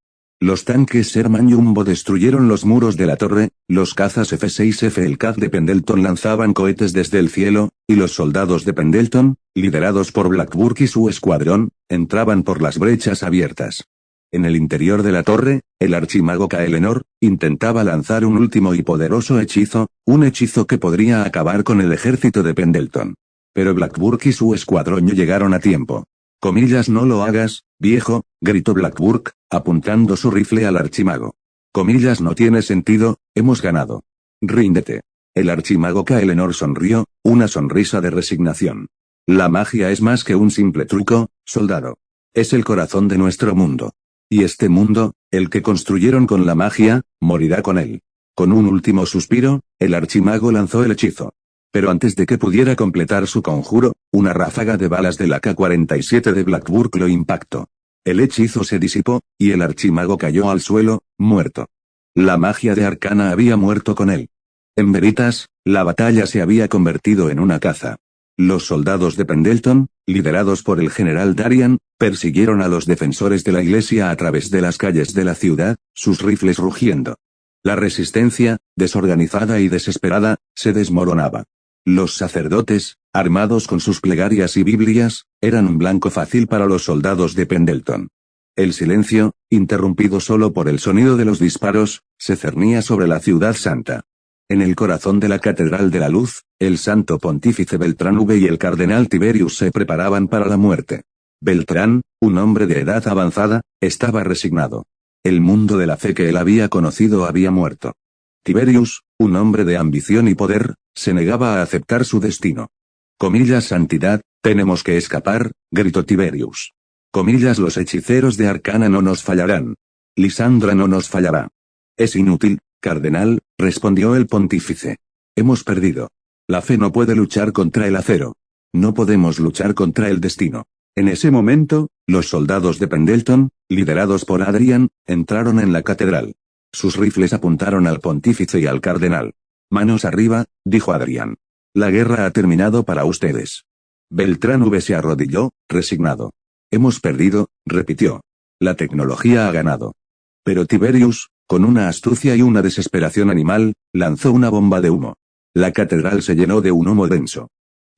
Los tanques Sherman Jumbo destruyeron los muros de la torre, los cazas F-6F el CAZ de Pendleton lanzaban cohetes desde el cielo, y los soldados de Pendleton, liderados por Blackburk y su escuadrón, entraban por las brechas abiertas. En el interior de la torre, el archimago Kaelenor intentaba lanzar un último y poderoso hechizo, un hechizo que podría acabar con el ejército de Pendleton. Pero Blackburk y su escuadrón no llegaron a tiempo. Comillas no lo hagas, viejo, gritó Blackburk, apuntando su rifle al archimago. Comillas no tiene sentido, hemos ganado. Ríndete. El archimago Kaelenor sonrió, una sonrisa de resignación. La magia es más que un simple truco, soldado. Es el corazón de nuestro mundo. Y este mundo, el que construyeron con la magia, morirá con él. Con un último suspiro, el archimago lanzó el hechizo. Pero antes de que pudiera completar su conjuro, una ráfaga de balas del AK-47 de Blackburk lo impactó. El hechizo se disipó, y el archimago cayó al suelo, muerto. La magia de Arcana había muerto con él. En Veritas, la batalla se había convertido en una caza. Los soldados de Pendleton, liderados por el general Darian, persiguieron a los defensores de la iglesia a través de las calles de la ciudad, sus rifles rugiendo. La resistencia, desorganizada y desesperada, se desmoronaba. Los sacerdotes, armados con sus plegarias y Biblias, eran un blanco fácil para los soldados de Pendleton. El silencio, interrumpido solo por el sonido de los disparos, se cernía sobre la ciudad santa. En el corazón de la Catedral de la Luz, el santo pontífice Beltrán V y el cardenal Tiberius se preparaban para la muerte. Beltrán, un hombre de edad avanzada, estaba resignado. El mundo de la fe que él había conocido había muerto. Tiberius, un hombre de ambición y poder, se negaba a aceptar su destino. Comillas santidad, tenemos que escapar, gritó Tiberius. Comillas los hechiceros de Arcana no nos fallarán. Lisandra no nos fallará. Es inútil, cardenal, respondió el pontífice. Hemos perdido. La fe no puede luchar contra el acero. No podemos luchar contra el destino. En ese momento, los soldados de Pendleton, liderados por Adrian, entraron en la catedral. Sus rifles apuntaron al pontífice y al cardenal. Manos arriba, dijo Adrian. La guerra ha terminado para ustedes. Beltrán V se arrodilló, resignado. Hemos perdido, repitió. La tecnología ha ganado. Pero Tiberius, con una astucia y una desesperación animal, lanzó una bomba de humo. La catedral se llenó de un humo denso.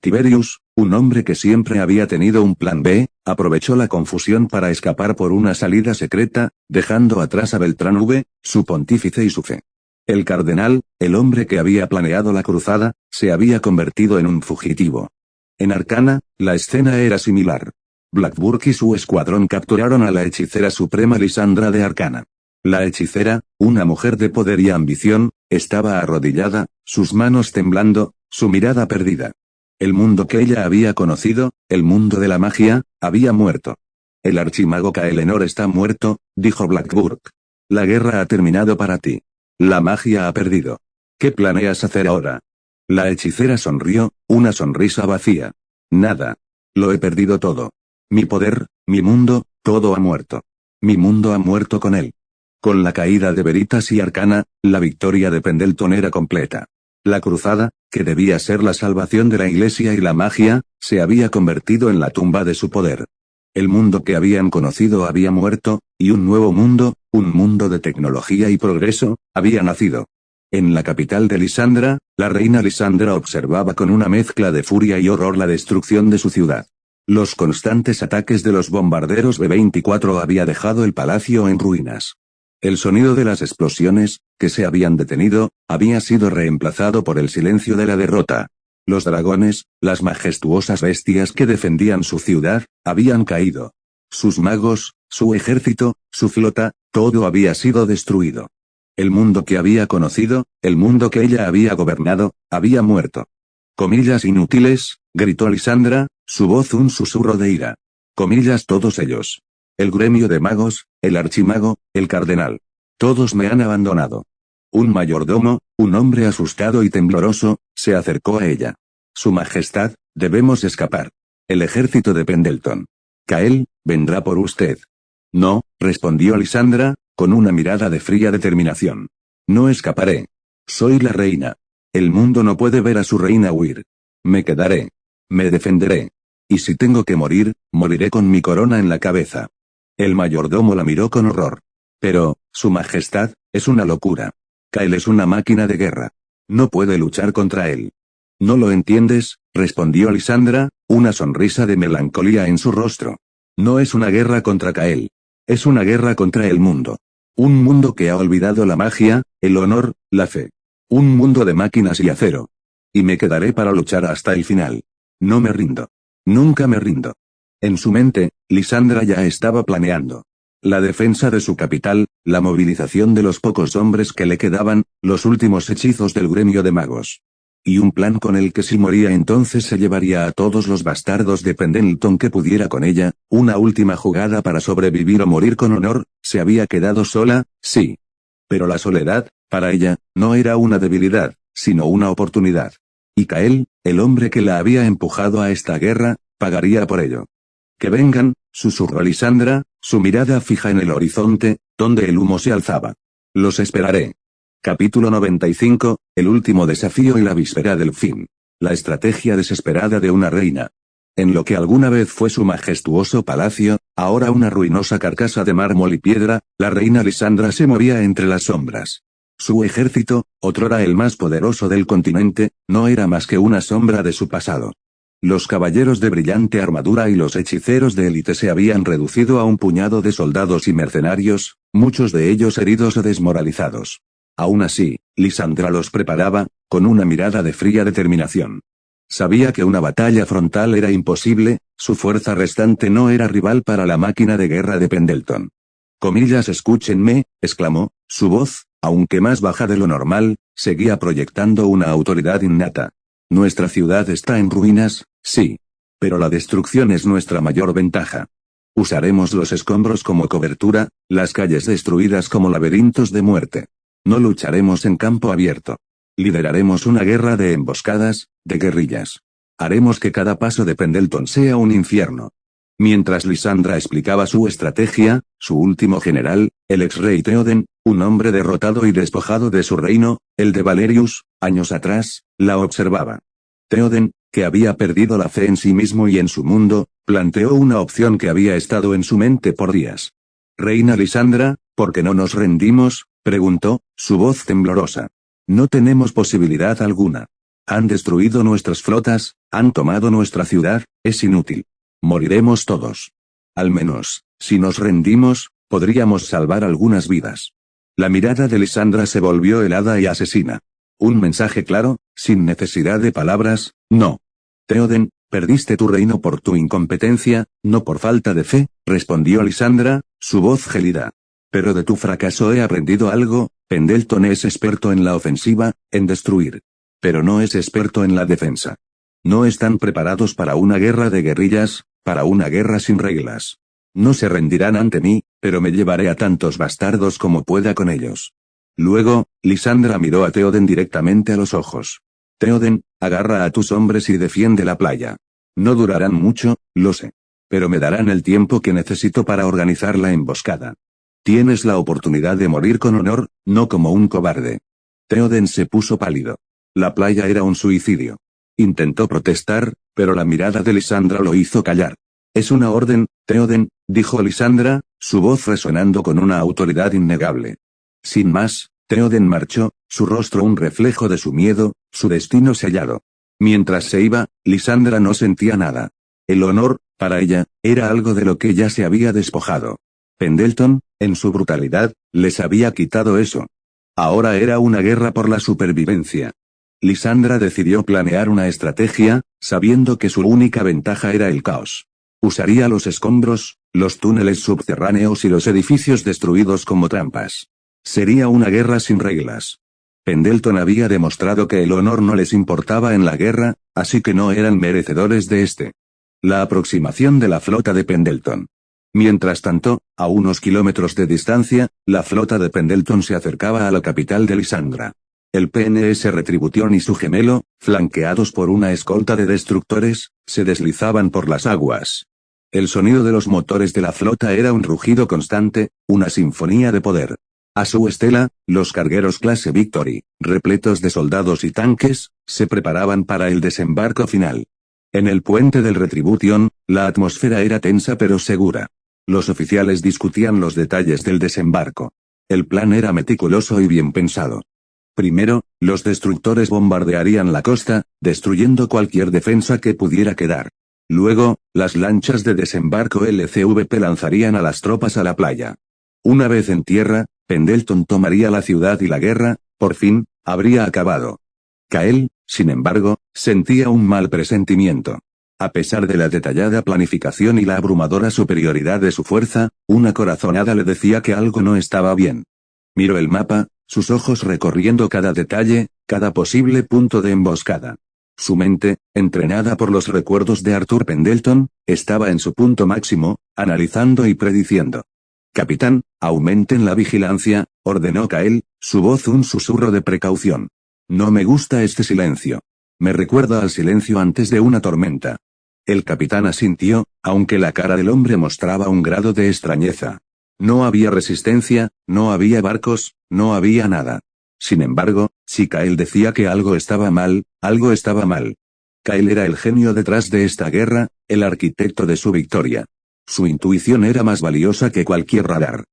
Tiberius, Un hombre que siempre había tenido un plan B, aprovechó la confusión para escapar por una salida secreta, dejando atrás a Beltrán V, su pontífice y su fe. El cardenal, el hombre que había planeado la cruzada, se había convertido en un fugitivo. En Arcana, la escena era similar. Blackburk y su escuadrón capturaron a la hechicera suprema Lisandra de Arcana. La hechicera, una mujer de poder y ambición, estaba arrodillada, sus manos temblando, su mirada perdida. El mundo que ella había conocido, el mundo de la magia, había muerto. El archimago Caelenor está muerto, dijo Blackburk. La guerra ha terminado para ti. La magia ha perdido. ¿Qué planeas hacer ahora? La hechicera sonrió, una sonrisa vacía. Nada. Lo he perdido todo. Mi poder, mi mundo, todo ha muerto. Mi mundo ha muerto con él. Con la caída de Veritas y Arcana, la victoria de Pendleton era completa. La cruzada, que debía ser la salvación de la Iglesia y la magia, se había convertido en la tumba de su poder. El mundo que habían conocido había muerto, y un nuevo mundo, un mundo de tecnología y progreso, había nacido. En la capital de Lisandra, la reina Lisandra observaba con una mezcla de furia y horror la destrucción de su ciudad. Los constantes ataques de los bombarderos B-24 había dejado el palacio en ruinas. El sonido de las explosiones, que se habían detenido, había sido reemplazado por el silencio de la derrota. Los dragones, las majestuosas bestias que defendían su ciudad, habían caído. Sus magos, su ejército, su flota, todo había sido destruido. El mundo que había conocido, el mundo que ella había gobernado, había muerto. Comillas inútiles, gritó Lisandra, su voz un susurro de ira. Comillas todos ellos. El gremio de magos, el archimago, el cardenal. Todos me han abandonado. Un mayordomo, un hombre asustado y tembloroso, se acercó a ella. Su Majestad, debemos escapar. El ejército de Pendleton. Cael, vendrá por usted. No, respondió Lisandra, con una mirada de fría determinación. No escaparé. Soy la reina. El mundo no puede ver a su reina huir. Me quedaré. Me defenderé. Y si tengo que morir, moriré con mi corona en la cabeza. El mayordomo la miró con horror. Pero, Su Majestad, es una locura. Cael es una máquina de guerra. No puede luchar contra él. No lo entiendes, respondió Lisandra, una sonrisa de melancolía en su rostro. No es una guerra contra Cael. Es una guerra contra el mundo. Un mundo que ha olvidado la magia, el honor, la fe. Un mundo de máquinas y acero. Y me quedaré para luchar hasta el final. No me rindo. Nunca me rindo. En su mente, Lisandra ya estaba planeando. La defensa de su capital, la movilización de los pocos hombres que le quedaban, los últimos hechizos del gremio de magos. Y un plan con el que si moría entonces se llevaría a todos los bastardos de Pendleton que pudiera con ella, una última jugada para sobrevivir o morir con honor, se había quedado sola, sí. Pero la soledad, para ella, no era una debilidad, sino una oportunidad. Y Cael, el hombre que la había empujado a esta guerra, pagaría por ello. Que vengan, susurró Lisandra, su mirada fija en el horizonte, donde el humo se alzaba. Los esperaré. Capítulo 95, el último desafío y la víspera del fin. La estrategia desesperada de una reina. En lo que alguna vez fue su majestuoso palacio, ahora una ruinosa carcasa de mármol y piedra, la reina Lisandra se movía entre las sombras. Su ejército, otrora el más poderoso del continente, no era más que una sombra de su pasado. Los caballeros de brillante armadura y los hechiceros de élite se habían reducido a un puñado de soldados y mercenarios, muchos de ellos heridos o desmoralizados. Aún así, Lisandra los preparaba, con una mirada de fría determinación. Sabía que una batalla frontal era imposible, su fuerza restante no era rival para la máquina de guerra de Pendleton. Comillas escúchenme, exclamó, su voz, aunque más baja de lo normal, seguía proyectando una autoridad innata. Nuestra ciudad está en ruinas, sí. Pero la destrucción es nuestra mayor ventaja. Usaremos los escombros como cobertura, las calles destruidas como laberintos de muerte. No lucharemos en campo abierto. Lideraremos una guerra de emboscadas, de guerrillas. Haremos que cada paso de Pendleton sea un infierno. Mientras Lisandra explicaba su estrategia, su último general, el ex-rey Theoden, un hombre derrotado y despojado de su reino, el de Valerius, años atrás, la observaba. Theoden, que había perdido la fe en sí mismo y en su mundo, planteó una opción que había estado en su mente por días. Reina Lisandra, ¿por qué no nos rendimos?, preguntó, su voz temblorosa. No tenemos posibilidad alguna. Han destruido nuestras flotas, Han tomado nuestra ciudad, es inútil. Moriremos todos. Al menos, si nos rendimos, podríamos salvar algunas vidas. La mirada de Lisandra se volvió helada y asesina. Un mensaje claro, sin necesidad de palabras, no. Theoden, perdiste tu reino por tu incompetencia, no por falta de fe, respondió Lisandra, su voz gélida. Pero de tu fracaso he aprendido algo, Pendleton es experto en la ofensiva, en destruir. Pero no es experto en la defensa. No están preparados para una guerra de guerrillas, para una guerra sin reglas. No se rendirán ante mí, pero me llevaré a tantos bastardos como pueda con ellos. Luego, Lisandra miró a Theoden directamente a los ojos. Theoden, agarra a tus hombres y defiende la playa. No durarán mucho, lo sé. Pero me darán el tiempo que necesito para organizar la emboscada. Tienes la oportunidad de morir con honor, no como un cobarde. Theoden se puso pálido. La playa era un suicidio. Intentó protestar, pero la mirada de Lisandra lo hizo callar. Es una orden, Theoden, dijo Lisandra, su voz resonando con una autoridad innegable. Sin más, Theoden marchó, su rostro un reflejo de su miedo, su destino sellado. Mientras se iba, Lisandra no sentía nada. El honor, para ella, era algo de lo que ya se había despojado. Pendleton, en su brutalidad, les había quitado eso. Ahora era una guerra por la supervivencia. Lisandra decidió planear una estrategia, sabiendo que su única ventaja era el caos. Usaría los escombros, los túneles subterráneos y los edificios destruidos como trampas. Sería una guerra sin reglas. Pendleton había demostrado que el honor no les importaba en la guerra, así que no eran merecedores de este. La aproximación de la flota de Pendleton. Mientras tanto, a unos kilómetros de distancia, la flota de Pendleton se acercaba a la capital de Lisandra. El PNS Retribution y su gemelo, flanqueados por una escolta de destructores, se deslizaban por las aguas. El sonido de los motores de la flota era un rugido constante, una sinfonía de poder. A su estela, los cargueros clase Victory, repletos de soldados y tanques, se preparaban para el desembarco final. En el puente del Retribution, la atmósfera era tensa pero segura. Los oficiales discutían los detalles del desembarco. El plan era meticuloso y bien pensado. Primero, los destructores bombardearían la costa, destruyendo cualquier defensa que pudiera quedar. Luego, las lanchas de desembarco LCVP lanzarían a las tropas a la playa. Una vez en tierra, Pendleton tomaría la ciudad y la guerra, por fin, habría acabado. Kael, sin embargo, sentía un mal presentimiento. A pesar de la detallada planificación y la abrumadora superioridad de su fuerza, una corazonada le decía que algo no estaba bien. Miró el mapa, sus ojos recorriendo cada detalle, cada posible punto de emboscada. Su mente, entrenada por los recuerdos de Arthur Pendleton, estaba en su punto máximo, analizando y prediciendo. Capitán, aumenten la vigilancia, ordenó Kael, su voz un susurro de precaución. No me gusta este silencio. Me recuerda al silencio antes de una tormenta. El capitán asintió, aunque la cara del hombre mostraba un grado de extrañeza. No había resistencia, no había barcos, no había nada. Sin embargo, si Kael decía que algo estaba mal, algo estaba mal. Kael era el genio detrás de esta guerra, el arquitecto de su victoria. Su intuición era más valiosa que cualquier radar.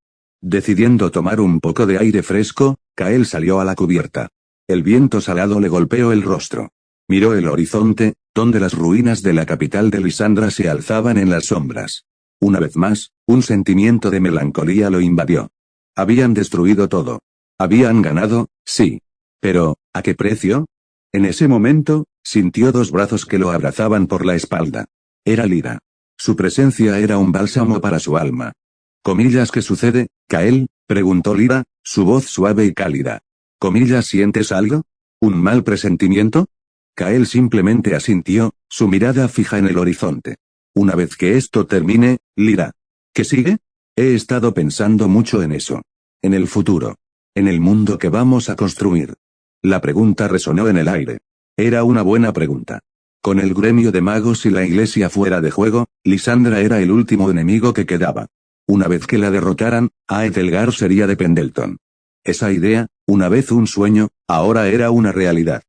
Decidiendo tomar un poco de aire fresco, Kael salió a la cubierta. El viento salado le golpeó el rostro. Miró el horizonte, donde las ruinas de la capital de Lisandra se alzaban en las sombras. Una vez más, un sentimiento de melancolía lo invadió. Habían destruido todo. Habían ganado, sí. Pero, ¿a qué precio? En ese momento, sintió dos brazos que lo abrazaban por la espalda. Era Lyra. Su presencia era un bálsamo para su alma. ¿Comillas qué sucede, Kael? Preguntó Lyra, su voz suave y cálida. ¿Comillas sientes algo? ¿Un mal presentimiento? Kael simplemente asintió, su mirada fija en el horizonte. Una vez que esto termine, Lyra. ¿Qué sigue? He estado pensando mucho en eso. En el futuro. En el mundo que vamos a construir. La pregunta resonó en el aire. Era una buena pregunta. Con el gremio de magos y la iglesia fuera de juego, Lisandra era el último enemigo que quedaba. Una vez que la derrotaran, Aethelgar sería de Pendleton. Esa idea, una vez un sueño, ahora era una realidad.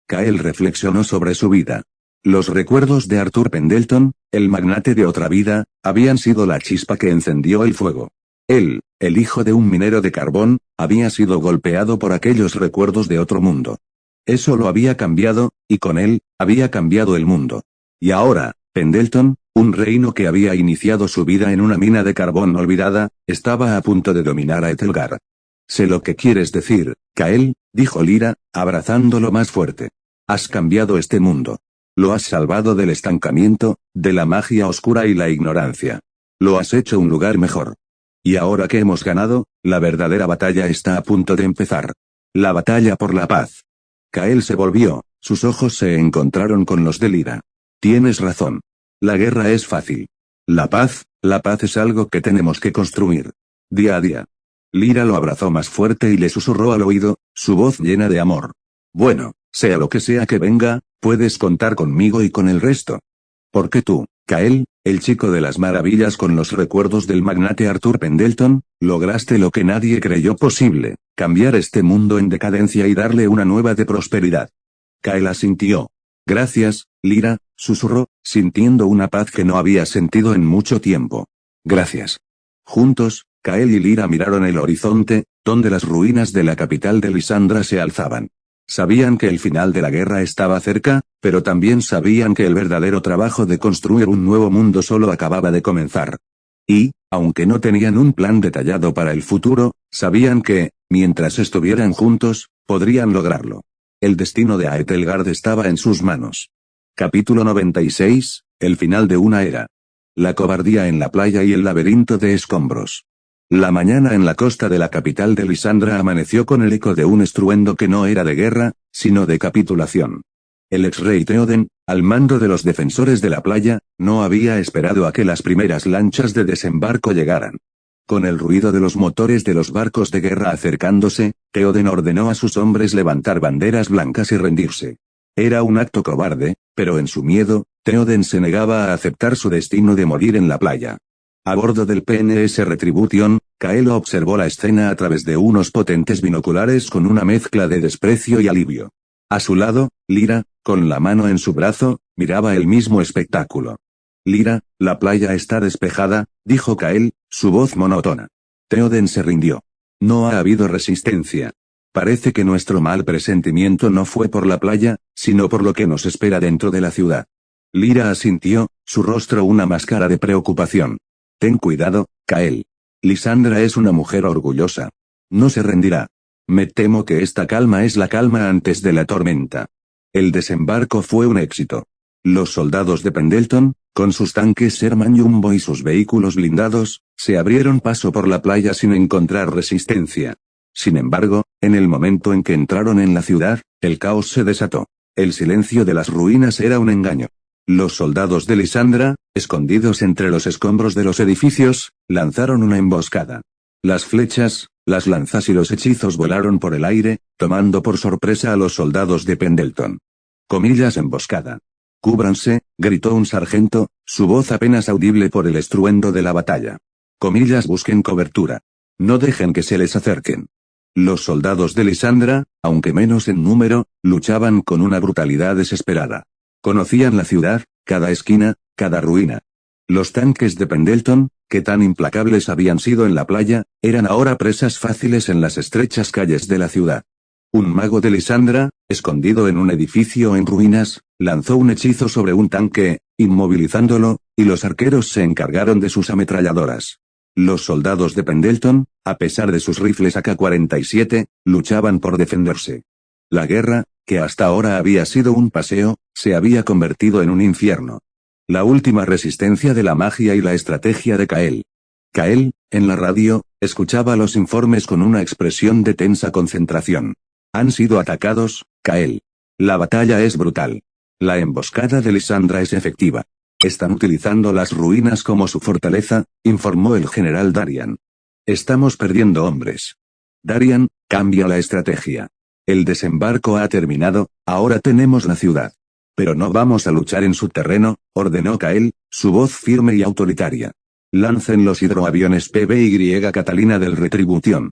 Kael reflexionó sobre su vida. Los recuerdos de Arthur Pendleton, el magnate de otra vida, habían sido la chispa que encendió el fuego. Él, el hijo de un minero de carbón, había sido golpeado por aquellos recuerdos de otro mundo. Eso lo había cambiado, y con él, había cambiado el mundo. Y ahora, Pendleton, un reino que había iniciado su vida en una mina de carbón olvidada, estaba a punto de dominar a Etelgar. Sé lo que quieres decir, Kael, dijo Lyra, abrazándolo más fuerte. Has cambiado este mundo. Lo has salvado del estancamiento, de la magia oscura y la ignorancia. Lo has hecho un lugar mejor. Y ahora que hemos ganado, la verdadera batalla está a punto de empezar. La batalla por la paz. Kael se volvió, sus ojos se encontraron con los de Lyra. Tienes razón. La guerra es fácil. La paz es algo que tenemos que construir. Día a día. Lyra lo abrazó más fuerte y le susurró al oído, su voz llena de amor. Bueno, sea lo que sea que venga, puedes contar conmigo y con el resto. Porque tú, Kael, el chico de las maravillas con los recuerdos del magnate Arthur Pendleton, lograste lo que nadie creyó posible, cambiar este mundo en decadencia y darle una nueva de prosperidad. Kael asintió. Gracias, Lyra, susurró, sintiendo una paz que no había sentido en mucho tiempo. Gracias. Juntos, Kael y Lyra miraron el horizonte, donde las ruinas de la capital de Lysandra se alzaban. Sabían que el final de la guerra estaba cerca, pero también sabían que el verdadero trabajo de construir un nuevo mundo solo acababa de comenzar. Y, aunque no tenían un plan detallado para el futuro, sabían que, mientras estuvieran juntos, podrían lograrlo. El destino de Aethelgard estaba en sus manos. Capítulo 96, el final de una era. La cobardía en la playa y el laberinto de escombros. La mañana en la costa de la capital de Lysandra amaneció con el eco de un estruendo que no era de guerra, sino de capitulación. El ex-rey Theoden, al mando de los defensores de la playa, no había esperado a que las primeras lanchas de desembarco llegaran. Con el ruido de los motores de los barcos de guerra acercándose, Theoden ordenó a sus hombres levantar banderas blancas y rendirse. Era un acto cobarde, pero en su miedo, Theoden se negaba a aceptar su destino de morir en la playa. A bordo del PNS Retribution, Kael observó la escena a través de unos potentes binoculares con una mezcla de desprecio y alivio. A su lado, Lyra, con la mano en su brazo, miraba el mismo espectáculo. Lyra, la playa está despejada, dijo Kael, su voz monótona. Theoden se rindió. No ha habido resistencia. Parece que nuestro mal presentimiento no fue por la playa, sino por lo que nos espera dentro de la ciudad. Lyra asintió, su rostro una máscara de preocupación. Ten cuidado, Kael. Lysandra es una mujer orgullosa. No se rendirá. Me temo que esta calma es la calma antes de la tormenta. El desembarco fue un éxito. Los soldados de Pendleton, con sus tanques Sherman Jumbo y sus vehículos blindados, se abrieron paso por la playa sin encontrar resistencia. Sin embargo, en el momento en que entraron en la ciudad, el caos se desató. El silencio de las ruinas era un engaño. Los soldados de Lysandra, escondidos entre los escombros de los edificios, lanzaron una emboscada. Las flechas, las lanzas y los hechizos volaron por el aire, tomando por sorpresa a los soldados de Pendleton. Comillas emboscada. Cúbranse, gritó un sargento, su voz apenas audible por el estruendo de la batalla. Comillas busquen cobertura. No dejen que se les acerquen. Los soldados de Lysandra, aunque menos en número, luchaban con una brutalidad desesperada. Conocían la ciudad, cada esquina, cada ruina. Los tanques de Pendleton, que tan implacables habían sido en la playa, eran ahora presas fáciles en las estrechas calles de la ciudad. Un mago de Lysandra, escondido en un edificio en ruinas, lanzó un hechizo sobre un tanque, inmovilizándolo, y los arqueros se encargaron de sus ametralladoras. Los soldados de Pendleton, a pesar de sus rifles AK-47, luchaban por defenderse. La guerra, que hasta ahora había sido un paseo, se había convertido en un infierno. La última resistencia de la magia y la estrategia de Kael. Kael, en la radio, escuchaba los informes con una expresión de tensa concentración. Han sido atacados, Kael. La batalla es brutal. La emboscada de Lysandra es efectiva. Están utilizando las ruinas como su fortaleza, informó el general Darian. Estamos perdiendo hombres. Darian, cambia la estrategia. El desembarco ha terminado, ahora tenemos la ciudad. Pero no vamos a luchar en su terreno, ordenó Kael, su voz firme y autoritaria. Lancen los hidroaviones PBY Catalina del Retribution.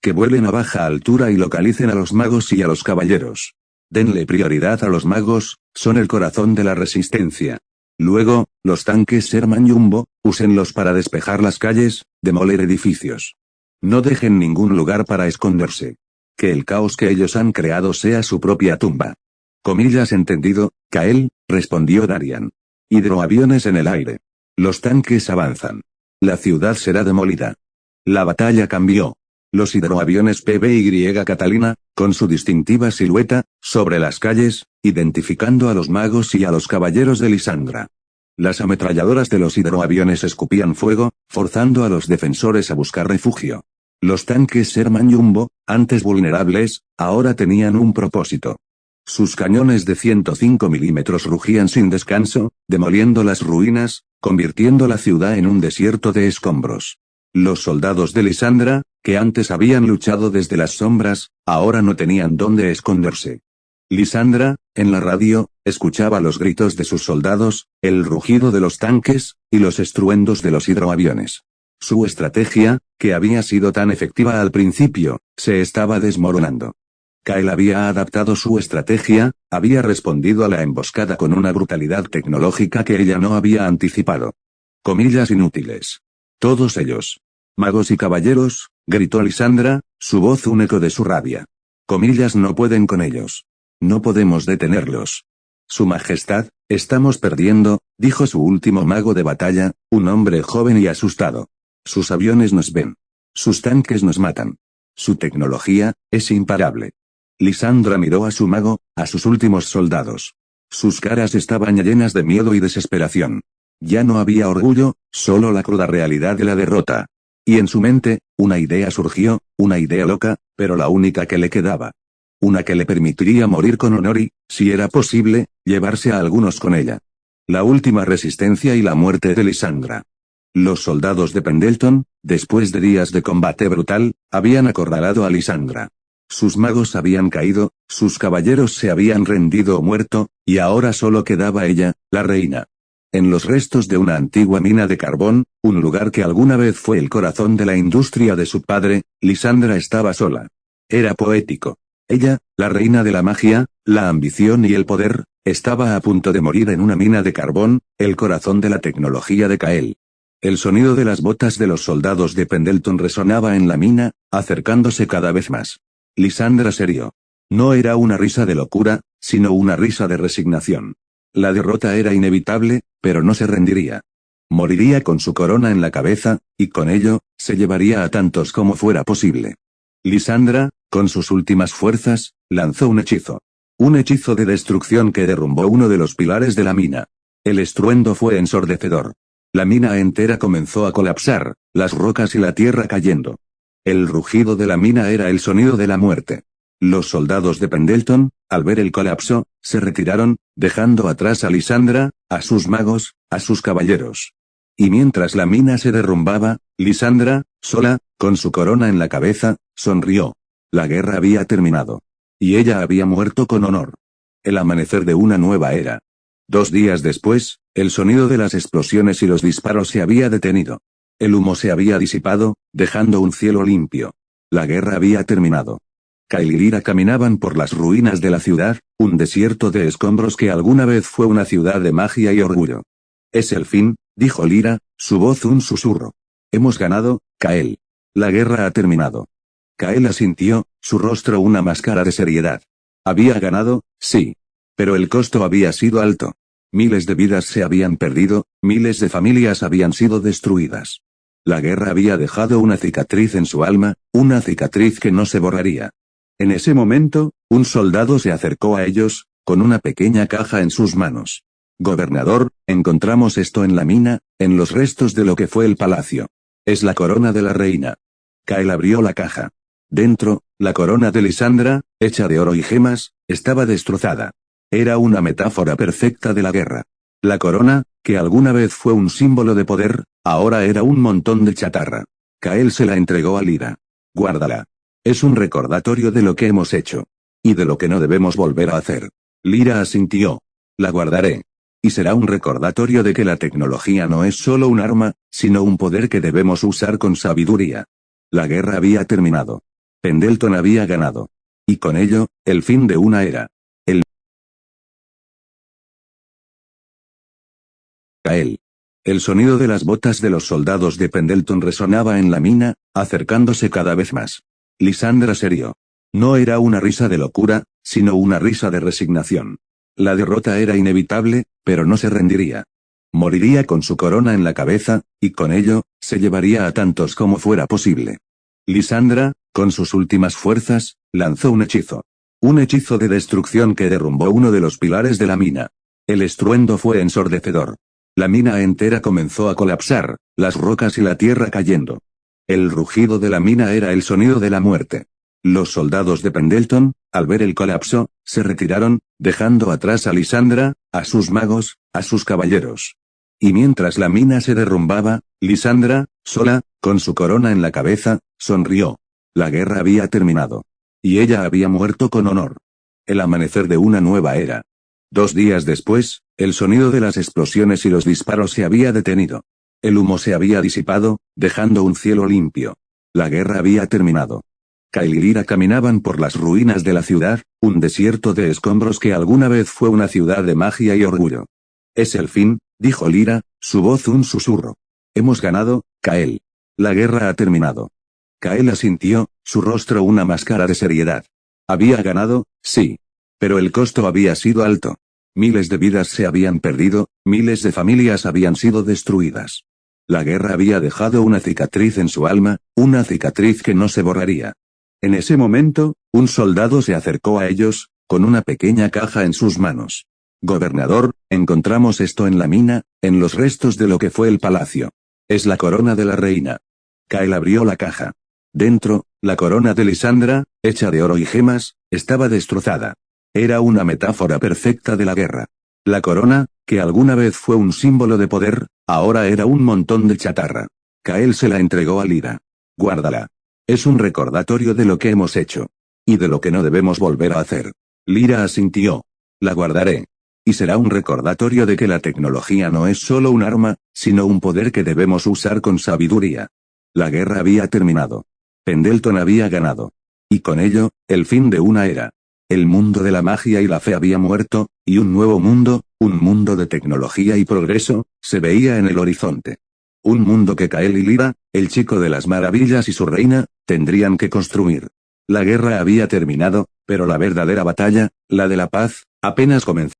Que vuelen a baja altura y localicen a los magos y a los caballeros. Denle prioridad a los magos, son el corazón de la resistencia. Luego, los tanques Sherman Jumbo, úsenlos para despejar las calles, demoler edificios. No dejen ningún lugar para esconderse. Que el caos que ellos han creado sea su propia tumba. Comillas entendido, Kael, respondió Darian. Hidroaviones en el aire. Los tanques avanzan. La ciudad será demolida. La batalla cambió. Los hidroaviones PBY Catalina, con su distintiva silueta, sobre las calles, identificando a los magos y a los caballeros de Lisandra. Las ametralladoras de los hidroaviones escupían fuego, forzando a los defensores a buscar refugio. Los tanques Sherman Jumbo, antes vulnerables, ahora tenían un propósito. Sus cañones de 105 milímetros rugían sin descanso, demoliendo las ruinas, convirtiendo la ciudad en un desierto de escombros. Los soldados de Lisandra, que antes habían luchado desde las sombras, ahora no tenían dónde esconderse. Lisandra, en la radio, escuchaba los gritos de sus soldados, el rugido de los tanques, y los estruendos de los hidroaviones. Su estrategia, que había sido tan efectiva al principio, se estaba desmoronando. Kael había adaptado su estrategia, había respondido a la emboscada con una brutalidad tecnológica que ella no había anticipado. Comillas inútiles. Todos ellos. Magos y caballeros, gritó Lisandra, su voz un eco de su rabia. Comillas no pueden con ellos. No podemos detenerlos. Su Majestad, estamos perdiendo, dijo su último mago de batalla, un hombre joven y asustado. Sus aviones nos ven. Sus tanques nos matan. Su tecnología, es imparable. Lisandra miró a su mago, a sus últimos soldados. Sus caras estaban llenas de miedo y desesperación. Ya no había orgullo, solo la cruda realidad de la derrota. Y en su mente, una idea surgió, una idea loca, pero la única que le quedaba. Una que le permitiría morir con honor y, si era posible, llevarse a algunos con ella. La última resistencia y la muerte de Lisandra. Los soldados de Pendleton, después de días de combate brutal, habían acorralado a Lisandra. Sus magos habían caído, sus caballeros se habían rendido o muerto, y ahora solo quedaba ella, la reina. En los restos de una antigua mina de carbón, un lugar que alguna vez fue el corazón de la industria de su padre, Lisandra estaba sola. Era poético. Ella, la reina de la magia, la ambición y el poder, estaba a punto de morir en una mina de carbón, el corazón de la tecnología de Kael. El sonido de las botas de los soldados de Pendleton resonaba en la mina, acercándose cada vez más. Lisandra se rió. No era una risa de locura, sino una risa de resignación. La derrota era inevitable, pero no se rendiría. Moriría con su corona en la cabeza, y con ello, se llevaría a tantos como fuera posible. Lisandra, con sus últimas fuerzas, lanzó un hechizo. Un hechizo de destrucción que derrumbó uno de los pilares de la mina. El estruendo fue ensordecedor. La mina entera comenzó a colapsar, las rocas y la tierra cayendo. El rugido de la mina era el sonido de la muerte. Los soldados de Pendleton, al ver el colapso, se retiraron, dejando atrás a Lisandra, a sus magos, a sus caballeros. Y mientras la mina se derrumbaba, Lisandra, sola, con su corona en la cabeza, sonrió. La guerra había terminado. Y ella había muerto con honor. El amanecer de una nueva era. 2 días después, el sonido de las explosiones y los disparos se había detenido. El humo se había disipado, dejando un cielo limpio. La guerra había terminado. Kael y Lyra caminaban por las ruinas de la ciudad, un desierto de escombros que alguna vez fue una ciudad de magia y orgullo. Es el fin, dijo Lyra, su voz un susurro. Hemos ganado, Kael. La guerra ha terminado. Kael asintió, su rostro una máscara de seriedad. Había ganado, sí. Pero el costo había sido alto. Miles de vidas se habían perdido, miles de familias habían sido destruidas. La guerra había dejado una cicatriz en su alma, una cicatriz que no se borraría. En ese momento, un soldado se acercó a ellos, con una pequeña caja en sus manos. Gobernador, encontramos esto en la mina, en los restos de lo que fue el palacio. Es la corona de la reina. Kael abrió la caja. Dentro, la corona de Lisandra, hecha de oro y gemas, estaba destrozada. Era una metáfora perfecta de la guerra. La corona, que alguna vez fue un símbolo de poder, ahora era un montón de chatarra. Kael se la entregó a Lyra. Guárdala. Es un recordatorio de lo que hemos hecho. Y de lo que no debemos volver a hacer. Lyra asintió. La guardaré. Y será un recordatorio de que la tecnología no es solo un arma, sino un poder que debemos usar con sabiduría. La guerra había terminado. Pendleton había ganado. Y con ello, el fin de una era. Kael. El sonido de las botas de los soldados de Pendleton resonaba en la mina, acercándose cada vez más. Lisandra se rió. No era una risa de locura, sino una risa de resignación. La derrota era inevitable, pero no se rendiría. Moriría con su corona en la cabeza, y con ello, se llevaría a tantos como fuera posible. Lisandra, con sus últimas fuerzas, lanzó un hechizo. Un hechizo de destrucción que derrumbó uno de los pilares de la mina. El estruendo fue ensordecedor. La mina entera comenzó a colapsar, las rocas y la tierra cayendo. El rugido de la mina era el sonido de la muerte. Los soldados de Pendleton, al ver el colapso, se retiraron, dejando atrás a Lisandra, a sus magos, a sus caballeros. Y mientras la mina se derrumbaba, Lisandra, sola, con su corona en la cabeza, sonrió. La guerra había terminado. Y ella había muerto con honor. El amanecer de una nueva era. 2 días después, el sonido de las explosiones y los disparos se había detenido. El humo se había disipado, dejando un cielo limpio. La guerra había terminado. Kyle y Lyra caminaban por las ruinas de la ciudad, un desierto de escombros que alguna vez fue una ciudad de magia y orgullo. Es el fin, dijo Lyra, su voz un susurro. Hemos ganado, Kyle. La guerra ha terminado. Kyle asintió, su rostro una máscara de seriedad. Había ganado, sí. Pero el costo había sido alto. Miles de vidas se habían perdido, miles de familias habían sido destruidas. La guerra había dejado una cicatriz en su alma, una cicatriz que no se borraría. En ese momento, un soldado se acercó a ellos, con una pequeña caja en sus manos. Gobernador, encontramos esto en la mina, en los restos de lo que fue el palacio. Es la corona de la reina. Kyle abrió la caja. Dentro, la corona de Lisandra, hecha de oro y gemas, estaba destrozada. Era una metáfora perfecta de la guerra. La corona, que alguna vez fue un símbolo de poder, ahora era un montón de chatarra. Kyle se la entregó a Lyra. Guárdala. Es un recordatorio de lo que hemos hecho. Y de lo que no debemos volver a hacer. Lyra asintió. La guardaré. Y será un recordatorio de que la tecnología no es solo un arma, sino un poder que debemos usar con sabiduría. La guerra había terminado. Pendleton había ganado. Y con ello, el fin de una era. El mundo de la magia y la fe había muerto, y un nuevo mundo, un mundo de tecnología y progreso, se veía en el horizonte. Un mundo que Kyle y Lyra, el chico de las maravillas y su reina, tendrían que construir. La guerra había terminado, pero la verdadera batalla, la de la paz, apenas comenzó.